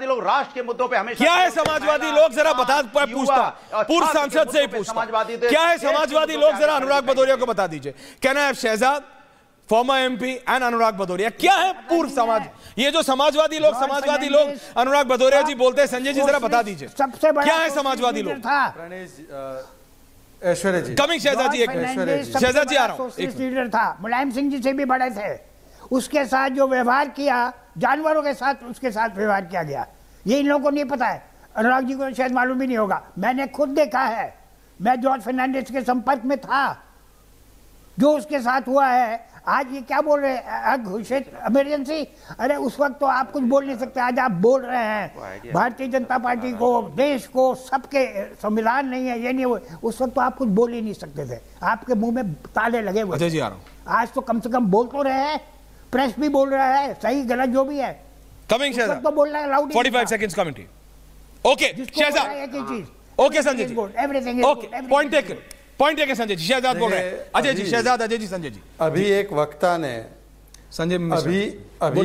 लोग राष्ट्र के मुद्दों पे हमेशा। क्या है समाजवादी लोग, जरा बता, पूछता पूर्व सांसद से ही पूछता, क्या है समाजवादी लोग, जरा अनुराग भदौरिया को बता दीजिए। कहना है शहजाद, फॉर्मर MP एंड अनुराग भदौरिया, क्या है पूर्व समाज, ये जो समाजवादी लोग अनुराग भदौरिया जी बोलते हैं, संजय जी जरा बता दीजिए सबसे बड़ा क्या है समाजवादी लोग। ऐश्वर्या जी, कमिंग शहजाद जी, शहजाद जी आ रहा हूं। लीडर था, मुलायम सिंह जी से भी बड़े थे। उसके साथ जो व्यवहार किया, जानवरों के साथ उसके साथ व्यवहार किया गया, ये इन लोगों को नहीं पता है। अनुराग जी को शायद मालूम भी नहीं होगा। मैंने खुद देखा है, मैं जॉर्ज फर्नांडिस के संपर्क में था। जो उसके साथ हुआ है, आज ये क्या बोल रहे हैं घोषित इमरजेंसी, अरे उस वक्त तो आप कुछ बोल नहीं सकते। आज आप बोल रहे हैं भारतीय जनता पार्टी को, देश को, सबके संविधान नहीं है, ये नहीं हुए। उस वक्त तो आप कुछ बोल ही नहीं सकते थे, आपके मुंह में ताले लगे हुए। आज तो कम से कम बोल तो रहे हैं, प्रेस भी बोल रहा है, सही गलत जो भी है। कमिंग शहजाद, तो बोलना है loud. 45 seconds commentary. Okay Shahzad, okay Sanjay ji, everything okay, point taken Sanjay ji. Shahzad बोल रहे हैं, अजय जी, शहजाद अजय जी, संजय जी। अभी एक वक्ता ने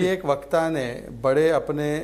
एक वक्ता ने बड़े अपने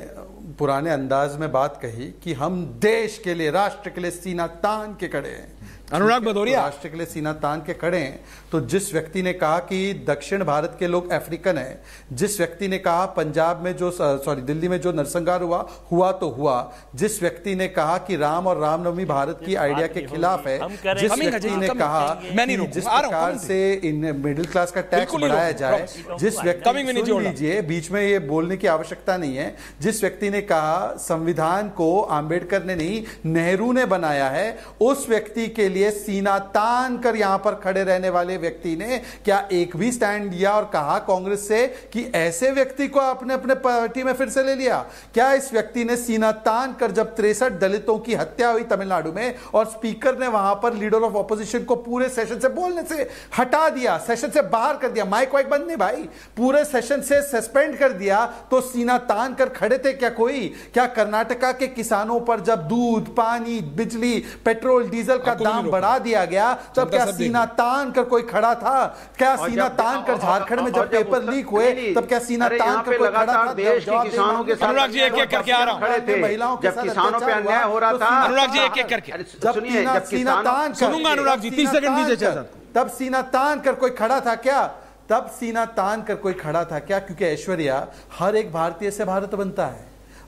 पुराने अंदाज में बात कही कि हम देश के लिए, राष्ट्र के लिए सीना तान के खड़े हैं। अनुराग भदौरिया राष्ट्र के लिए सीना तान के खड़े हैं। तो जिस व्यक्ति ने कहा कि दक्षिण भारत के लोग अफ्रीकन हैं, जिस व्यक्ति ने कहा पंजाब में जो दिल्ली में जो नरसंहार हुआ तो हुआ, जिस व्यक्ति ने कहा कि राम और रामनवमी भारत की आइडिया के खिलाफ है, जिस व्यक्ति ने कहा कि जिस प्रकार से इन मिडिल क्लास का टैक्स बढ़ाया जाए, जिस व्यक्ति, सुन लीजिए, बीच में ये बोलने की आवश्यकता नहीं है, जिस व्यक्ति ने कहा संविधान को आंबेडकर ने नहीं नेहरू ने बनाया है, उस व्यक्ति के के लिए सीना तान कर यहां पर खड़े रहने वाले व्यक्ति ने क्या एक भी स्टैंड लिया और कहा कांग्रेस से कि ऐसे व्यक्ति को आपने अपने पार्टी में फिर से ले लिया? क्या इस व्यक्ति ने सीना तान कर, जब 63 दलितों की हत्या हुई तमिलनाडु में और स्पीकर ने वहां पर लीडर ऑफ ऑपोजिशन को पूरे सेशन से बोलने से हटा दिया, सेशन से बाहर कर दिया, माइक वाइक बंद नहीं भाई, पूरे सेशन से सस्पेंड कर दिया, तो सीना तान कर खड़े थे क्या कोई? क्या कर्नाटका के किसानों पर जब दूध, पानी, बिजली, पेट्रोल, डीजल का दाम बढ़ा दिया गया तब क्या सीना तान कर कोई खड़ा था? क्या सीना तान कर झारखंड में जब पेपर लीक हुए तब क्या सीना तान कर कोई खड़ा था? देश के किसानों के साथ अनुराग जी एक एक करके आ रहा हूं, महिलाओं के जब किसानों पे अन्याय हो रहा था, अनुराग जी एक एक करके सुनिए, जब सीना तान सुनूंगा अनुराग जी 30 सेकंड दीजिए। तब सीना तान कर कोई खड़ा था क्या? तब सीना तान कर कोई खड़ा था क्या? क्योंकि ऐश्वर्या, हर एक भारतीय से भारत बनता है,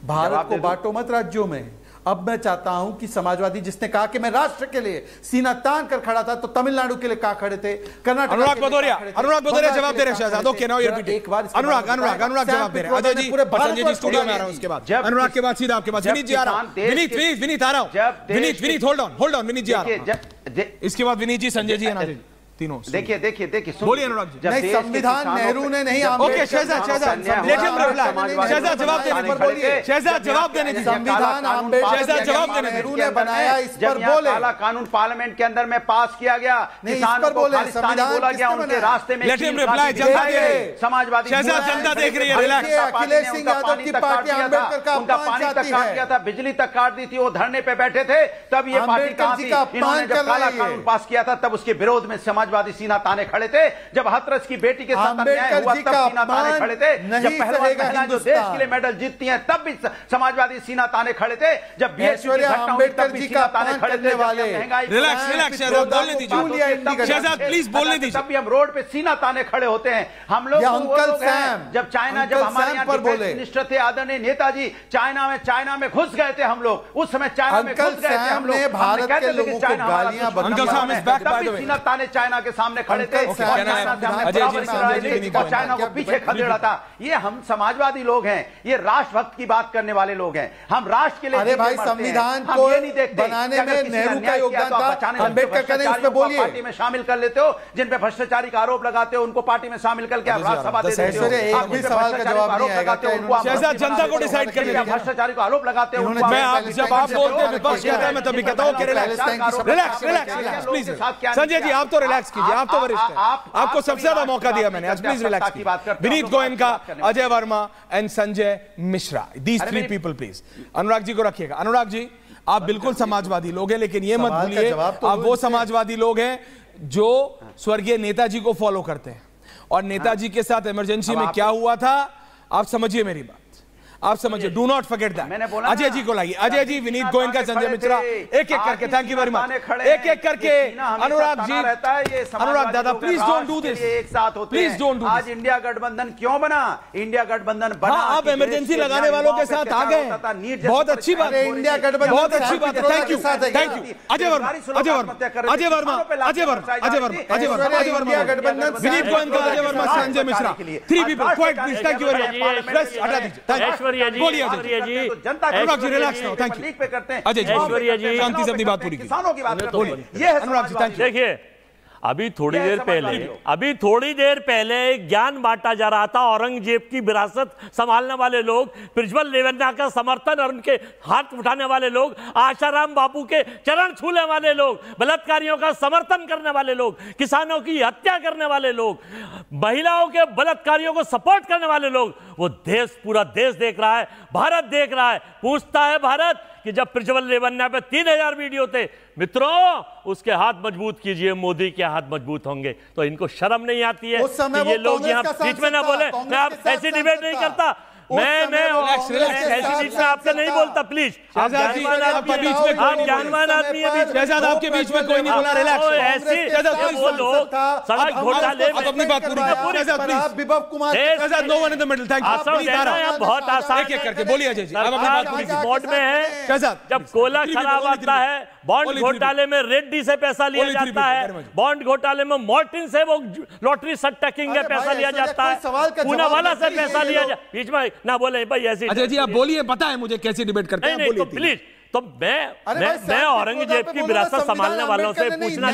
भारत को बांटो मत राज्यों में। अब मैं चाहता हूं कि समाजवादी जिसने कहा कि मैं राष्ट्र के लिए सीना तान कर खड़ा था, तो तमिलनाडु के लिए कहा खड़े थे, कर्नाटक। अनुराग भदौरिया जवाब दे रहे हैं Shehzad. Okay now you repeat एक बार। अनुराग जवाब दे रहे हैं। अजय जी संजय जी स्टूडियो में आ रहा हूं, उसके बाद अनुराग के बाद सीधा आपके पास विनीत जी आ रहा हूं। विनीत आ रहा हूं। विनीत होल्ड ऑन विनीत जी आ रहा हूं। इसके बाद विनीत जी, संजय जी, अनाज जी, तीनों। देखिए बोलिए अनुराग जी। नहीं, संविधान नेहरू ने नहीं, ओके शहजाद जवाब देने दीजिए। संविधान नेहरू ने बनाया, इस पर बोले। काला कानून पार्लियामेंट के अंदर में पास किया गया, किसानों को खालिस्तानी बोला गया, उनके रास्ते में समाजवादी जनता देख रही है। रिलैक्स। अखिलेश सिंह यादव की पार्टी अम्बेडकर का उनका पानी तक काट दिया था, बिजली तक काट दी थी, वो धरने पे बैठे थे, तब ये पार्टी कहां थी? इन्होंने जब काला कानून पास किया था तब उसके विरोध में समाजवादी सीना ताने खड़े थे। जब हाथरस की बेटी के साथ अन्याय हुआ तब सीना ताने खड़े थे। जब पहलवान जो देश के लिए मेडल जीतती हैं तब भी समाजवादी सीना ताने खड़े थे। जब अम्बेडकर जी का ताने खड़े थे वाले। रिलैक्स शहजाद बोलने दीजिए। शहजाद प्लीज बोलने दीजिए। तब भी हम रोड पे सीना ताने खड़े होते हैं। हम लोग जब चाइना, जब हमारे यहाँ डिफेंस मिनिस्टर थे आदरणीय नेताजी, चाइना में घुस गए थे हम लोग, उस समय चाइना में घुस गए थे हम लोग, भारत के लोगों को गालियां सीना ताने चाइना के सामने खड़े थे, चाइना को पीछे खदेड़ा था। ये हम समाजवादी लोग हैं, ये राष्ट्रभक्त की बात करने वाले लोग हैं। हम राष्ट्र के लिए, अरे भाई संविधान को बनाने में नेहरू का योगदान था, अम्बेडकर का नहीं, उसमें बोलिए। पार्टी में शामिल कर लेते हो, जिन पे भ्रष्टाचारी का आरोप लगाते हो उनको पार्टी में शामिल करके राज्यसभा दे देते हो। एक भी सवाल का जवाब नहीं आएगा। शहजाद जनता को डिसाइड करने दीजिए। भ्रष्टाचारी को आरोप लगाते हो। जब आप बोलते हैं विपक्ष कहता है, मैं तभी कहता हूं कि रिलैक्स प्लीज। संजय जी आप तो रिलैक्स कीजिए, आप तो वरिष्ठ हैं, आपको सबसे ज्यादा मौका दिया मैंने आज, प्लीज रिलैक्स कीजिए। Vineet Goenka, Ajay Verma and Sanjay Mishra, these 3 people please. Anurag ji को रखिएगा। अनुराग जी आप बिल्कुल समाजवादी लोग हैं, लेकिन ये मत भूलिए आप वो समाजवादी लोग हैं जो स्वर्गीय नेताजी को फॉलो करते हैं, और नेताजी के साथ इमरजेंसी में क्या हुआ था आप समझिए मेरी बात, आप समझिए, do not forget that. Ajay ji को लाइए, अजय जी, विनीत गोयनका, संजय मिश्रा, एक एक करके, थैंक यू वेरी मच, एक एक करके। अनुराग जी, अनुराग दादा प्लीज डोंट डू दिस, एक साथ होते प्लीज डोंट डू। आज इंडिया गठबंधन क्यों बना? इंडिया गठबंधन बना, आप इमरजेंसी लगाने वालों के साथ आ गए, बहुत अच्छी बात है, इंडिया गठबंधन बहुत अच्छी बात है, thank you Ajay Verma, Ajay Verma, Ajay Verma, Ajay Verma, Ajay Verma, Ajay Verma, Ajay Verma, Vineet Goenka, Ajay Verma, Sanjay Mishra, 3 people, quiet please, thank you very much, press हटा दीजिए। बोलिए Anurag ji, relax now, thank you Ajay ji, शांति से अपनी बात पूरी किसानों की बात बोलिए। ये अनुराग जी, थैंक यू। देखिए अभी थोड़ी देर पहले ज्ञान बांटा जा रहा था, औरंगजेब की विरासत संभालने वाले लोग, प्रज्वल रेवन्ना का समर्थन और उनके हाथ उठाने वाले लोग, आशाराम बापू के चरण छूने वाले लोग, बलात्कारियों का समर्थन करने वाले लोग, किसानों की हत्या करने वाले लोग, महिलाओं के बलात्कारियों को सपोर्ट करने वाले लोग, वो देश, पूरा देश देख रहा है, भारत देख रहा है। पूछता है भारत कि जब प्रज्वल रेवन्ना पे 3000 वीडियो थे, मित्रों उसके हाथ मजबूत कीजिए, मोदी के हाथ मजबूत होंगे। तो इनको शर्म नहीं आती है कि ये लोग यहाँ बीच में ना बोले। मैं आप ऐसी डिबेट नहीं करता, मैं ऐसी चीज में आपसे नहीं बोलता, प्लीज। आपके बीच में आप ज्ञानवान आदमी है, शहजाद आपके बीच में कोई नहीं बोला, रिलैक्स। ऐसे वो लोग सड़क घोटाले में अपनी बात पूरी, Vibhav Kumar, Shehzad no one in the middle, thank you. बहुत आसान, एक एक करके बोलिए अजय जी, आप अपनी बात पूरी। बोर्ड में है, शहजाद जब कोयला खराब आता है, बॉन्ड घोटाले में रेड्डी से पैसा लिया जाता है, बॉन्ड घोटाले में मॉर्टिन से वो लॉटरी सट्टाकिंग में पैसा लिया जाता है, पूनावाला से पैसा लिया जाता है, बीच में ना बोले भाई ऐसी। अजय जी आप बोलिए, पता है मुझे कैसी डिबेट करते हैं, नहीं तो प्लीज तो मैं औरंगजेब की विरासत संभालने वालों से पूछना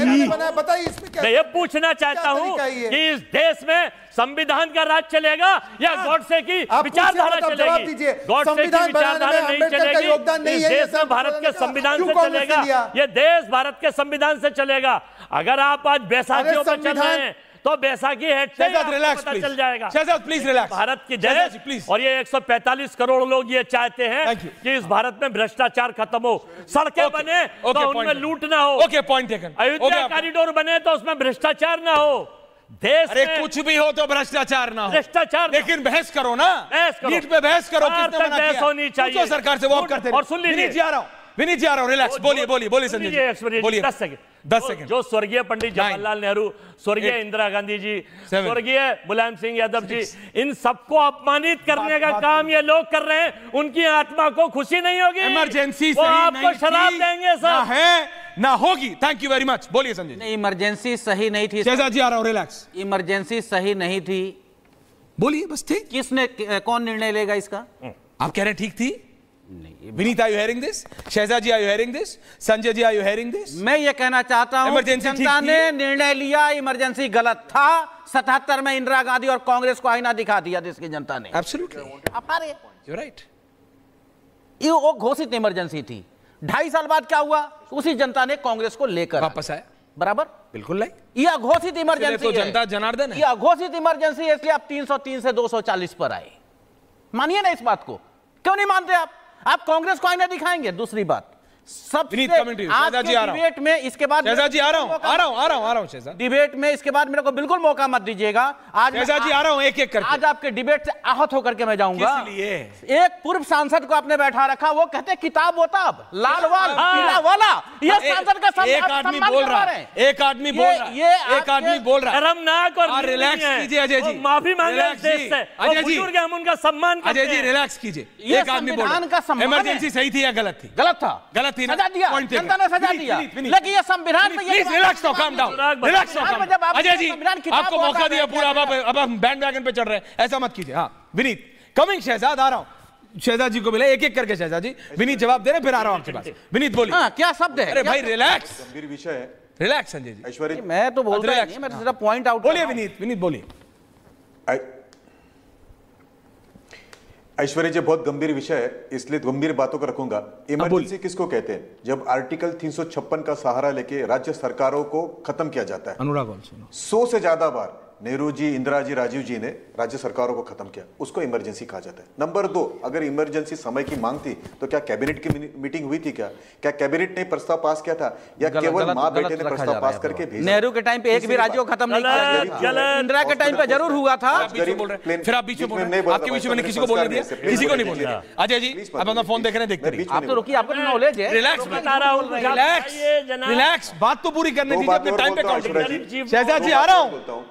मैं ये पूछना चाहता हूं कि इस देश में संविधान का राज चलेगा या गॉडसे की विचारधारा चलेगी? गॉडसे की विचारधारा नहीं चलेगी। इस देश में भारत के संविधान से चलेगा, ये देश भारत के संविधान से चलेगा। अगर आप आज बैसाखियों पर चल रहे हैं तो बैसाखी पता चल जाएगा। Shahzad please relax. भारत की जय। और ये 145 करोड़ लोग ये चाहते हैं कि इस भारत में भ्रष्टाचार खत्म हो, सड़कें बने तो उनमें लूट ना हो, पॉइंट टेकन। अयोध्या कॉरिडोर बने तो उसमें भ्रष्टाचार ना हो। देश में कुछ भी हो तो भ्रष्टाचार ना हो, भ्रष्टाचार। लेकिन बहस करो ना, नीट पे बहस करो। किसने मना किया? होनी चाहिए सरकार से। वो करते और सुन लीजिए, विनीत जी आ रहा हूं, रिलैक्स। बोलिए संजय जी, बोलिए। 10 सेकंड। जो स्वर्गीय पंडित जवाहरलाल नेहरू, स्वर्गीय इंदिरा गांधी जी, स्वर्गीय मुलायम सिंह यादव जी, इन सबको अपमानित करने का काम ये लोग कर रहे हैं। उनकी आत्मा को खुशी नहीं होगी? इमरजेंसी वो आपको शराब देंगे सर, है ना होगी। Thank you very much. बोलिए संजय जी। इमरजेंसी सही नहीं थी। शहजाद जी आ रहा हूं, रिलैक्स। इमरजेंसी सही नहीं थी। बोलिए बस। ठीक, किसने, कौन निर्णय लेगा इसका? आप कह रहे हैं ठीक थी? Vineet, are you hearing this? Shehzad ji, are you hearing this? Sanjay ji, are you hearing this? मैं ये कहना चाहता हूं, जनता ने निर्णय लिया, इमरजेंसी गलत था। 77 में इंदिरा गांधी और कांग्रेस को आईना दिखा दिया देश की जनता ने। Absolutely, you right. ये वो घोषित इमरजेंसी थी। 2.5 साल बाद क्या हुआ? उसी जनता ने कांग्रेस को लेकर वापस आया। बराबर, बिल्कुल। यह घोषित इमरजेंसी तो जनता जनार्दन है। यह घोषित इमरजेंसी है, इसलिए आप 303 से 240 पर आए। मानिए ना इस बात को, क्यों नहीं मानते आप कांग्रेस को आईना दिखाएंगे। दूसरी बात, सबसे आज के डिबेट में इसके बाद शहजाद जी आ रहा हूं शहजाद। डिबेट में इसके बाद मेरे को बिल्कुल मौका मत दीजिएगा। आज शहजाद जी आ रहा हूं, एक एक करके। आज आपके डिबेट से आहत होकर के मैं जाऊंगा। इसलिए एक पूर्व सांसद को आपने बैठा रखा, वो कहते किताब वोताब, लाल वाल पीला वाला। ये सांसद का एक आदमी बोल रहा है, एक आदमी बोल रहा है, एक आदमी बोल रहा है। शर्मनाक और रिलैक्स कीजिए अजय जी, माफी मांगे देश से। अजय जी, हम उनका सम्मान करते हैं। अजय जी रिलैक्स कीजिए। एक आदमी बोल रहा है इमरजेंसी सही थी या गलत थी? गलत था। गलत थी ना? सजा दिया, जनता ने सजा दिया। लेकिन ये संविधान में ये रिलैक्स तो, काम डाउन, रिलैक्स तो। अजय जी, आपको मौका दिया पूरा, अब हम बैंड वैगन पे चढ़ रहे हैं, ऐसा मत कीजिए। हाँ विनीत, कमिंग। शहजाद आ रहा हूं, शहजाद जी को मिला, एक एक करके शहजाद जी। विनीत जवाब दे रहे, फिर आ रहा हूं आपके पास। विनीत बोलिए। क्या शब्द है? अरे भाई रिलैक्स, गंभीर विषय है। रिलैक्स संजय जी। ऐश्वर्या, मैं तो बोल रहा नहीं, मैं सिर्फ पॉइंट आउट। बोलिए विनीत बोलिए। ऐश्वर्या जी, बहुत गंभीर विषय है, इसलिए गंभीर बातों को रखूंगा। इमरजेंसी किसको कहते हैं? जब आर्टिकल 356 का सहारा लेके राज्य सरकारों को खत्म किया जाता है। अनुराग 100 से ज्यादा बार नेहरू जी, इंदिरा जी, राजीव जी ने राज्य सरकारों को खत्म किया, उसको इमरजेंसी कहा जाता है। नंबर 2, अगर इमरजेंसी समय की मांग थी तो क्या कैबिनेट की मीटिंग हुई थी? क्या कैबिनेट ने प्रस्ताव पास किया था या केवल मां बेटे ने प्रस्ताव पास करके भेजा? नेहरू के टाइम पे एक भी राज्य को खत्म नहीं किया। इंदिरा के टाइम पे जरूर हुआ था। फिर आप बीच में बोल रहे हैं, आपके बीच में किसी को बोलने दिया? किसी को नहीं बोलने दिया। अजय जी, आप अपना फोन देख रहे हैं, देखते रहिए। आप तो रुकिए, आपको नॉलेज है। रिलैक्स बता रहा हूं, रिलैक्स, बात तो पूरी करने दीजिए, अपने टाइम पे काउंट। शहजाद जी आ रहा हूं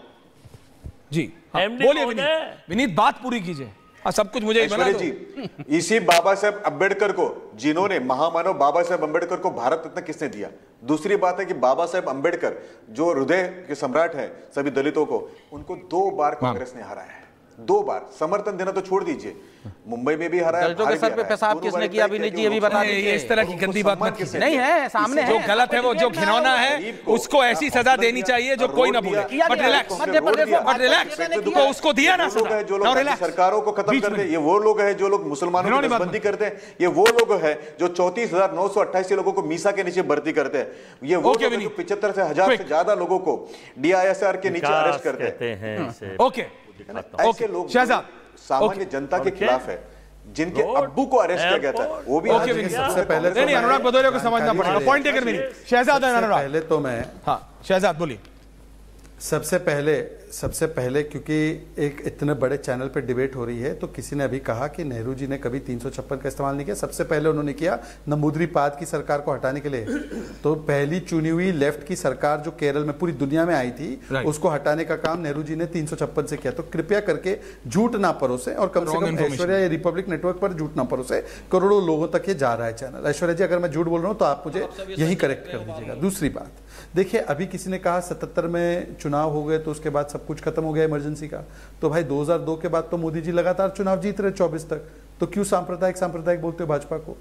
जी। बोलिए विनीत, बात पूरी कीजिए। सब कुछ मुझे ही बना दो। जी, इसी बाबा साहेब अम्बेडकर को, जिन्होंने महामानव बाबा साहेब अम्बेडकर को भारत रत्न किसने दिया? दूसरी बात है कि बाबा साहेब अम्बेडकर जो हृदय के सम्राट हैं सभी दलितों को, उनको 2 बार कांग्रेस ने हराया है। 2 बार। समर्थन देना तो छोड़ दीजिए, मुंबई में भी हराया, दलितों के सर पे पेशाब किसने किया? विनीत जी अभी बता दीजिए। इस तरह की गंदी बात मत कीजिए। नहीं है, सामने है। जो गलत है, वो जो घिनौना है, उसको ऐसी सजा देनी चाहिए जो कोई ना भूले। बट रिलैक्स, तो उसको दिया ना सजा। जो लोग सरकारों को खत्म करते हैं, ये वो लोग हैं जो लोग मुसलमानों की नसबंदी करते हैं। ये वो लोग हैं जो 34,928 लोगों को मीसा के नीचे भर्ती करते हैं। ये वो 75 से 1000 से ज्यादा लोगों को DISR के नीचे अरेस्ट करते हैं। ओके, ऐसे लोग शहजाद सामान्य जनता के खिलाफ है, जिनके अब्बू को अरेस्ट किया गया था। वो भी सबसे पहले नहीं, अनुराग भदौरिया को समझना पड़ेगा। पॉइंट टेकन मेरी। शहजाद है अनुराग। पहले तो मैं, हाँ शहजाद बोलिए। सबसे पहले क्योंकि एक इतने बड़े चैनल पे डिबेट हो रही है, तो किसी ने अभी कहा कि नेहरू जी ने कभी 356 का इस्तेमाल नहीं किया। सबसे पहले उन्होंने किया नंबूदरीपाद की सरकार को हटाने के लिए। तो पहली चुनी हुई लेफ्ट की सरकार जो केरल में पूरी दुनिया में आई थी, उसको हटाने का काम नेहरू जी ने 356 से किया। तो कृपया करके झूठ ना परोसे, और कम से कम ऐश्वर्या रिपब्लिक नेटवर्क पर झूठ ना परोसे। करोड़ों लोगों तक ये जा रहा है चैनल। ऐश्वर्या जी, अगर मैं झूठ बोल रहा हूं तो आप मुझे यही करेक्ट कर दीजिएगा। दूसरी बात देखिए, अभी किसी ने कहा 77 में चुनाव हो गए तो उसके बाद सब कुछ खत्म हो गया इमरजेंसी का। तो भाई 2002 के बाद तो मोदी जी लगातार चुनाव जीत रहे 24 तक। तो क्यों सांप्रदायिक बोलते हो भाजपा को?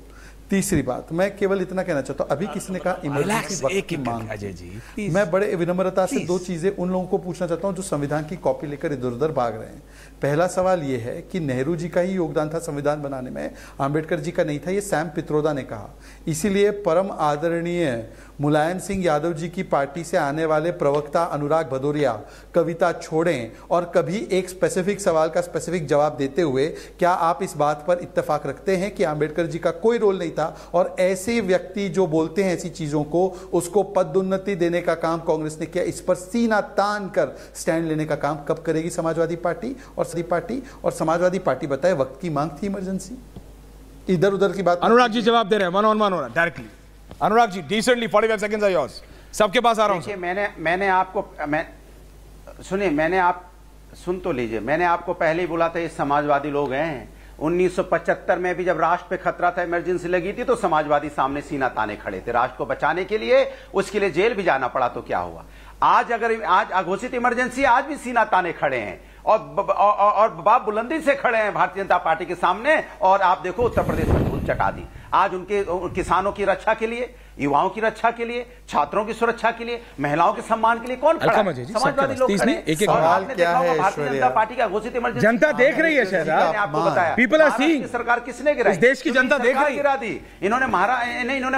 तीसरी बात, मैं केवल इतना कहना चाहता हूं, अभी किसी ने कहा इमरजेंसी वक्त की मांग। अजय जी मैं बड़े विनम्रता से दो चीजें उन लोगों को पूछना चाहता हूं जो संविधान की कॉपी लेकर इधर उधर भाग रहे हैं। पहला सवाल यह है कि नेहरू जी का ही योगदान था संविधान बनाने में, आंबेडकर जी का नहीं था, ये सैम पित्रोदा ने कहा। इसीलिए परम आदरणीय मुलायम सिंह यादव जी की पार्टी से आने वाले प्रवक्ता अनुराग भदौरिया कविता छोड़ें और कभी एक स्पेसिफिक सवाल का स्पेसिफिक जवाब देते हुए क्या आप इस बात पर इत्तेफाक रखते हैं कि आंबेडकर जी का कोई रोल नहीं था और ऐसे व्यक्ति जो बोलते हैं ऐसी चीजों को, उसको पदोन्नति देने का काम कांग्रेस ने किया। इस पर सीना तान कर स्टैंड लेने का काम कब करेगी समाजवादी पार्टी और समाजवादी पार्टी बताए वक्त की मांग थी इमरजेंसी, इधर उधर की बात। अनुराग जी जवाब दे रहे हैं, वन ऑन वन हो रहा है directly. Anurag ji decently 45 seconds are yours, सबके पास आ रहा हूं। मैंने आपको सुनिए, मैंने आप सुन तो लीजिए, मैंने आपको पहले ही बोला था ये समाजवादी लोग हैं। 1975 में भी जब राष्ट्र पे खतरा था, इमरजेंसी लगी थी, तो समाजवादी सामने सीना ताने खड़े थे राष्ट्र को बचाने के लिए, उसके लिए जेल भी जाना पड़ा तो क्या हुआ। आज अघोषित इमरजेंसी, आज भी सीना ताने खड़े हैं और बाप बुलंदी से खड़े हैं भारतीय जनता पार्टी के सामने। और आप देखो उत्तर प्रदेश में धूल चटा दी। आज उनके किसानों की रक्षा के लिए, युवाओं की रक्षा के लिए, छात्रों की सुरक्षा के लिए, महिलाओं के सम्मान के लिए कौन खड़ा है? समाजवादी लोग खड़े हैं। एक सवाल क्या है, भारतीय जनता पार्टी का घोषित इमरजेंसी जनता देख रही है, शहजाद आपको बताया, पीपल आर सीइंग। सरकार किसने गिराई? देश की जनता देख रही है। गिरा दी इन्होंने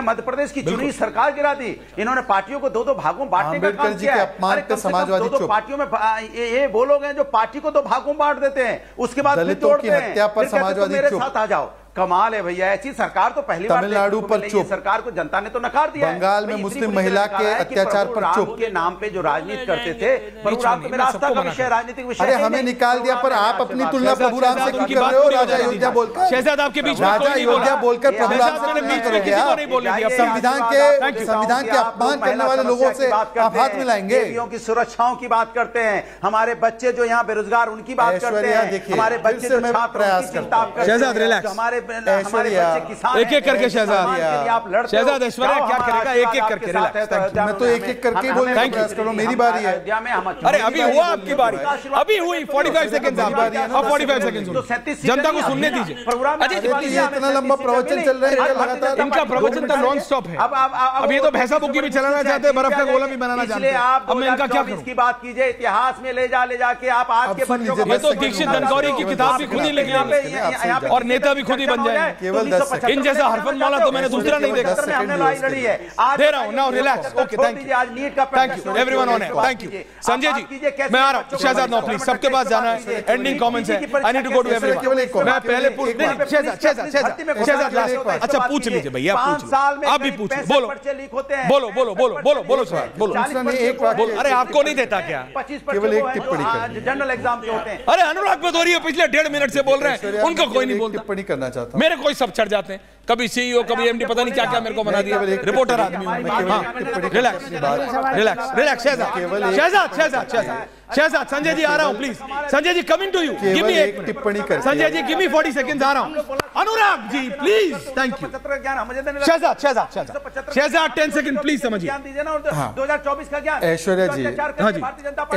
मध्य प्रदेश की चुनी सरकार गिरा दी। इन्होंने पार्टियों को दो भागों बांटने का काम किया है। दो पार्टियों में ये वो लोग हैं जो पार्टी को दो भागों बांट देते हैं, उसके बाद दलितों की हत्या पर समाजवादी मेरे साथ आ जाओ। कमाल है भैया, ऐसी सरकार तो पहली बार तमिलनाडु पर चुप, सरकार को जनता ने तो नकार दिया। बंगाल में मुस्लिम महिला के अत्याचार पर चुप के नाम पे जो राजनीति करते थे, प्रभु राम तो मेरा आस्था का विषय, राजनीतिक विषय। अरे हमें निकाल दिया, पर आप अपनी तुलना प्रभु राम से क्यों कर रहे हो? राजा अयोध्या बोलकर, शहजाद आपके बीच में राजा अयोध्या बोलकर प्रभु राम से क्यों करोगे आप? संविधान के अपमान करने वाले लोगों से आप हाथ मिलाएंगे? देवियों की सुरक्षाओं की बात करते हैं, हमारे बच्चे जो यहाँ बेरोजगार उनकी बात करते हैं, हमारे बच्चे जो छात्र उनकी चिंता करते हैं, रिलैक्स, हमारे एक एक करके शहजाद ऐश्वर्या क्या करेगा, एक एक करके रिलैक्स। मैं तो एक एक करके बोलने का प्रयास कर रहा हूं, मेरी बारी है। अरे अभी हुआ आपकी बारी, अभी हुई 45 सेकंड आपकी, अब 45 सेकंड जनता को सुनने दीजिए। अजय जी ये इतना लंबा प्रवचन चल रहा है लगातार, इनका प्रवचन तो नॉन स्टॉप है। अब ये तो भैंसा बुक्की भी चलाना चाहते हैं, बर्फ का गोला भी बनाना चाहते हैं। अब मैं इनका क्या करूं? की बात कीजिए, इतिहास में ले जाके आप आज के बच्चों को, ये तो दीक्षित धनखौरी की किताब भी खुद ही लिख लेंगे और नेता भी खुद ही बन जाएंगे। केवल 10 सेकंड। इन जैसा हरफन मौला तो मैंने दूसरा नहीं देखा। हमने लड़ाई लड़ी है, दे रहा हूं now, relax, okay, thank you everyone on है, थैंक यू। संजय जी मैं आ रहा हूं, शहजाद नो प्लीज, सबके पास जाना है, एंडिंग कमेंट्स है, I need to go to everyone. मैं पहले पूछ, शहजाद अच्छा पूछ लीजिए भैया, पूछ आप भी पूछिए, बोलो सवाल बोलो। अरे आपको नहीं देता क्या? केवल एक टिप्पणी जनरल एग्जाम के होते हैं। अरे अनुराग भदौरिया पिछले 1.5 मिनट से बोल रहे हैं, उनका कोई नहीं बोलता। टिप्पणी करना चाहता हूं, मेरे कोई सब चढ़ जाते हैं, कभी सीईओ कभी एमडी, पता नहीं क्या क्या मेरे को बना दिया। रिपोर्टर आदमी हूं मैं। रिलैक्स शहजाद संजय जी आ रहा हूं please. Sanjay ji coming to you, give me एक टिप्पणी कर। Sanjay ji give me 40 seconds, आ रहा हूं। Anurag ji please, thank you. Shahzad 10 second please समझिए। 2024 का ज्ञान ऐश्वर्या जी,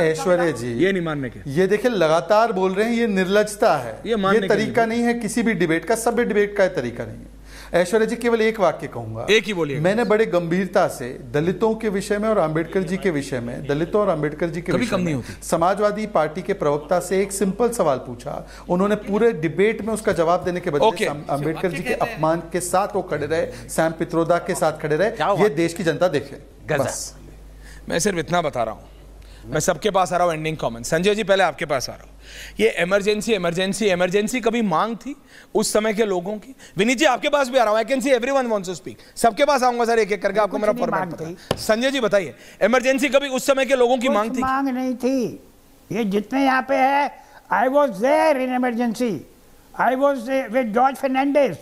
ऐश्वर्या जी ये नहीं मानने के, ये देखिए लगातार बोल रहे हैं, ये निर्लजता है, ये तरीका नहीं है किसी भी डिबेट का, सभ्य डिबेट का तरीका नहीं है। ऐश्वर्या जी केवल एक वाक्य कहूंगा, एक ही बोलिए। मैंने बड़े गंभीरता से दलितों के विषय में और अंबेडकर जी के विषय में, दलितों और अंबेडकर जी के विषय में समाजवादी पार्टी के प्रवक्ता से एक सिंपल सवाल पूछा। उन्होंने पूरे डिबेट में उसका जवाब देने के बजाय अंबेडकर जी के अपमान के साथ वो खड़े रहे, सैम पित्रोदा के साथ खड़े रहे। ये देश की जनता देखे। बस मैं सिर्फ इतना बता रहा हूं, मैं सबके पास आ रहा हूं एंडिंग कमेंट। संजय जी पहले आपके पास आ रहा हूं। ये इमरजेंसी कभी मांग थी उस समय के लोगों की? विनीत जी आपके पास भी आ रहा हूं, I can see everyone wants to speak, सबके पास आऊंगा सर एक एक करके, आपको मेरा फॉर्मेट पता है। संजय जी बताइए, इमरजेंसी कभी उस समय के लोगों की मांग थी? मांग नहीं थी, ये जितने यहाँ पे है, I was there in emergency, I was with George Fernandes,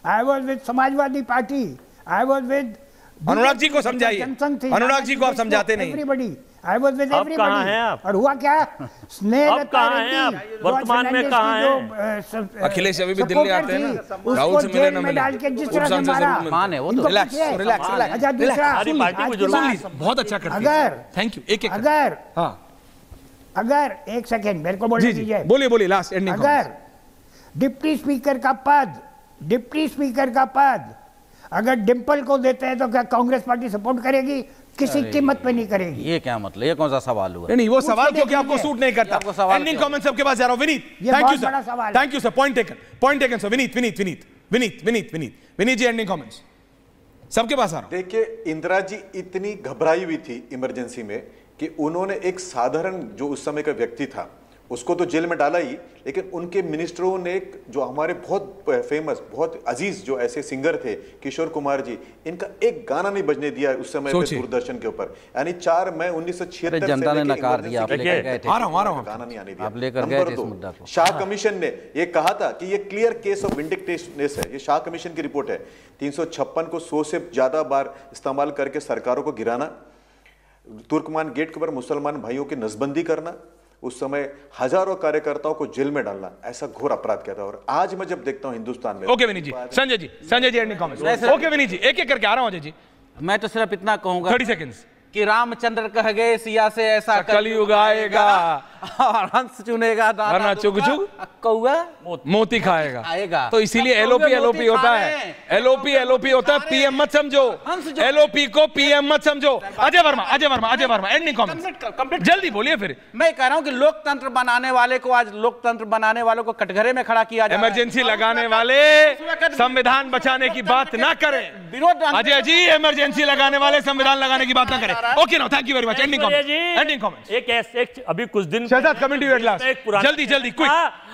I was with Samajwadi Party, I was with Anurag ji को समझाइए, अनुराग जी को आप समझाते नहीं। Everybody, I was with everybody. कहां हैं आप? और हुआ क्या? अब कहां हैं आप? वर्तमान में कहां हैं? अखिलेश अभी भी दिल्ली आते हैं ना, राहुल से मिले ना मिले, जिस तरह से मारा मान है वो तो। रिलैक्स अच्छा दूसरा, बहुत अच्छा करती है, थैंक यू। एक एक अगर एक सेकंड मेरे को बोलने दीजिए, बोलिए लास्ट एंडिंग। अगर डिप्टी स्पीकर का पद अगर डिम्पल को देते हैं तो क्या कांग्रेस पार्टी सपोर्ट करेगी? किसी कीमत पे नहीं करेगी। ये क्या मतलब, ये कौन सा सवाल हुआ? नहीं, वो सवाल क्योंकि आपको सूट नहीं करता। एंडिंग कमेंट सबके पास जा रहा हूं। Vineet, thank you sir, thank you sir, point taken sir. Vineet ji, ending comments सबके पास आ रहा हूं। देखिए, इंदिरा जी इतनी घबराई हुई थी इमरजेंसी में कि उन्होंने एक साधारण जो उस समय का व्यक्ति था उसको तो जेल में डाला ही, लेकिन उनके मिनिस्टरों ने जो हमारे बहुत फेमस, बहुत अजीज जो ऐसे सिंगर थे, किशोर कुमार जी, इनका एक गाना नहीं बजने दिया उस समय पे दूरदर्शन के ऊपर। यानी 4 मई 1976 जनता ने नकार दिया, आप लेकर गए थे, गाना नहीं आने दिया, आप लेकर गए थे इस मुद्दा को। शाह कमीशन ने ये कहा था कि ये क्लियर केस ऑफ विंडिक्टिवनेस है, ये शाह कमीशन की रिपोर्ट है। 356 को 100 से ज्यादा बार इस्तेमाल करके सरकारों को गिराना, तुर्कमान गेट के ऊपर मुसलमान भाइयों की नसबंदी करना, उस समय हजारों कार्यकर्ताओं को जेल में डालना, ऐसा घोर अपराध किया था। और आज मैं जब देखता हूं हिंदुस्तान में। ओके विनीत जी, संजय जी एंडिंग कमेंट्स। ओके विनीत जी, एक-एक करके आ रहा हूं अजय जी। मैं तो सिर्फ इतना कहूंगा 30 सेकंड्स कि रामचंद्र कह गए सिया से ऐसा कलयुग आएगा और हंस चुनेगा वरना चुग चुग कौआ मोती खाएगा। आएगा तो इसीलिए एलओपी होता है, एलओपी होता है। पीएम मत समझो, एलओपी को पीएम मत समझो। अजय वर्मा एंडिंग कमेंट्स जल्दी बोलिए। फिर मैं कह रहा हूं कि लोकतंत्र बनाने वाले को, आज लोकतंत्र बनाने वालों को कटघरे में खड़ा किया जाए। इमरजेंसी लगाने वाले संविधान बचाने की बात ना करें। अजय जी, इमरजेंसी लगाने वाले संविधान लगाने की बात ना करें। Okay no, thank you very much. Ending comments. एक अभी कुछ दिन Shehzad comment you at last, जल्दी क्विक।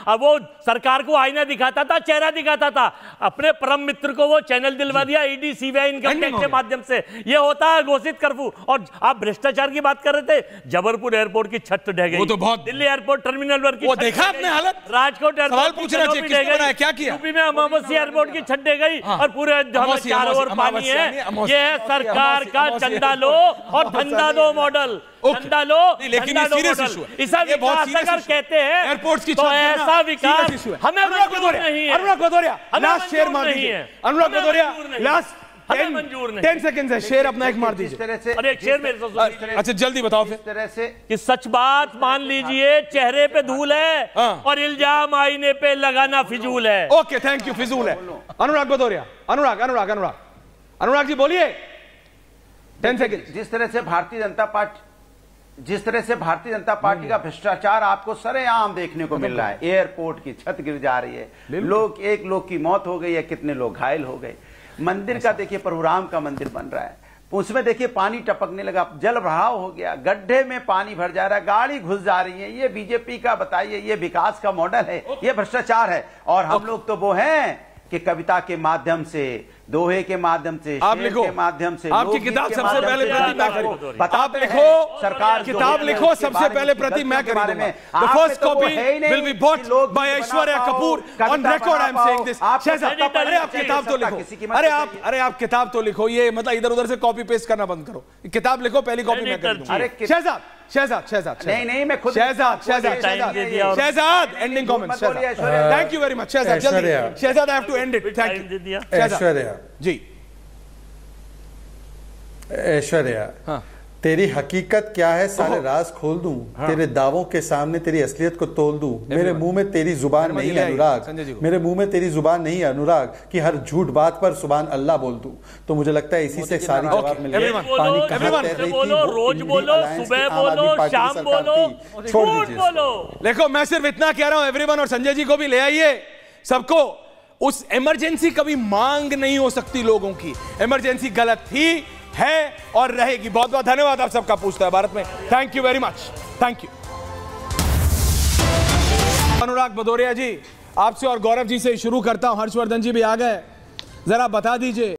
अब वो सरकार को आईना दिखाता था, चेहरा दिखाता था, अपने परम मित्र को वो चैनल दिलवा दिया ईडी सीबीआई इनकम टैक्स के माध्यम से। ये होता है घोषित कर्फ्यू। और आप भ्रष्टाचार की बात कर रहे थे, जबलपुर एयरपोर्ट की छत ढह गई, वो तो बहुत, दिल्ली एयरपोर्ट टर्मिनल वर्क की वो देखा आपने हालत, राजकोट एयरपोर्ट पूछना चाहिए किसने बनाया, क्या किया। यूपी में अमावस्या एयरपोर्ट की छत ढह गई और पूरे चारों ओर पानी है। ये है सरकार का चंदा लो और धंधा दो मॉडल। धंधा लो, लेकिन ये सीरियस इशू है। इसा विकास अगर कहते हैं एयरपोर्ट्स की तो ऐसा विकास हमें मंजूर नहीं है। अनुराग भदौरिया लास्ट शेयर मार दीजिए। अनुराग भदौरिया लास्ट 10 सेकंड है, शेयर अपना एक मार दीजिए। अरे एक शेयर मेरे से। अच्छा जल्दी बताओ फिर। इस तरह से कि सच बात मान लीजिए, चेहरे पे धूल है और इल्जाम आईने पे लगाना फिजूल है। ओके थैंक यू, फिजूल है। अनुराग भदौरिया, अनुराग जी बोलिए। 10 सेकंड। जिस तरह से भारतीय जनता पार्टी का भ्रष्टाचार आपको सरेआम देखने को मिल रहा है। एयरपोर्ट की छत गिर जा रही है, एक लोग की मौत हो गई है, कितने लोग घायल हो गए। मंदिर का देखिए, परशुराम का मंदिर बन रहा है, उसमें देखिए पानी टपकने लगा, जल भराव हो गया, गड्ढे में पानी भर जा रहा है, गाड़ी घुस जा रही है। ये बीजेपी का बताइए, ये विकास का मॉडल है, ये भ्रष्टाचार है। और हम लोग तो वो हैं कि कविता के माध्यम से, दोहे के माध्यम से, आप लिखो, के माध्यम से, आपकी किताब सबसे पहले प्रति मैं खरीदूंगा। आप लिखो, सरकार किताब लिखो, सबसे पहले प्रति मैं खरीदूंगा। The first copy will be bought by Aishwarya Kapoor on record. I am saying this. Shahzad, अरे आप किताब तो लिखो, अरे आप किताब तो लिखो। ये मतलब इधर उधर से कॉपी पेस्ट करना बंद करो, किताब लिखो, पहली कॉपी मैं खरीदूंगा। शहजाद नहीं मैं खुद Shahzad ending comment. Thank you very much Shahzad. जल्दी Shahzad, I have to end it. Thank you Aishwarya ji. Aishwarya, हाँ। तेरी हकीकत क्या है सारे राज खोल दूं, हाँ। तेरे दावों के सामने तेरी असलियत को तोल दूं। मेरे मुंह में तेरी जुबान नहीं है अनुराग, मेरे मुंह में तेरी जुबान नहीं है अनुराग कि हर झूठ बात पर सुभान अल्लाह बोल दूं। तो मुझे लगता है इसी से सारी जवाब मिल गए। पानी कहां तैर रही थी, रोज बोलो, सुबह बोलो, शाम बोलो, छोड़ दीजिए। देखो मैं सिर्फ इतना कह रहा हूं, एवरीवन, और संजय जी को भी ले आइए सबको। उस इमरजेंसी कभी मांग नहीं हो सकती लोगों की। इमरजेंसी गलत थी, है और रहेगी। बहुत बहुत धन्यवाद आप सबका पूछता है भारत में। Thank you very much, thank you. Anurag Bhadauria ji, आपसे और गौरव जी से शुरू करता हूं। हर्षवर्धन जी भी आ गए, जरा बता दीजिए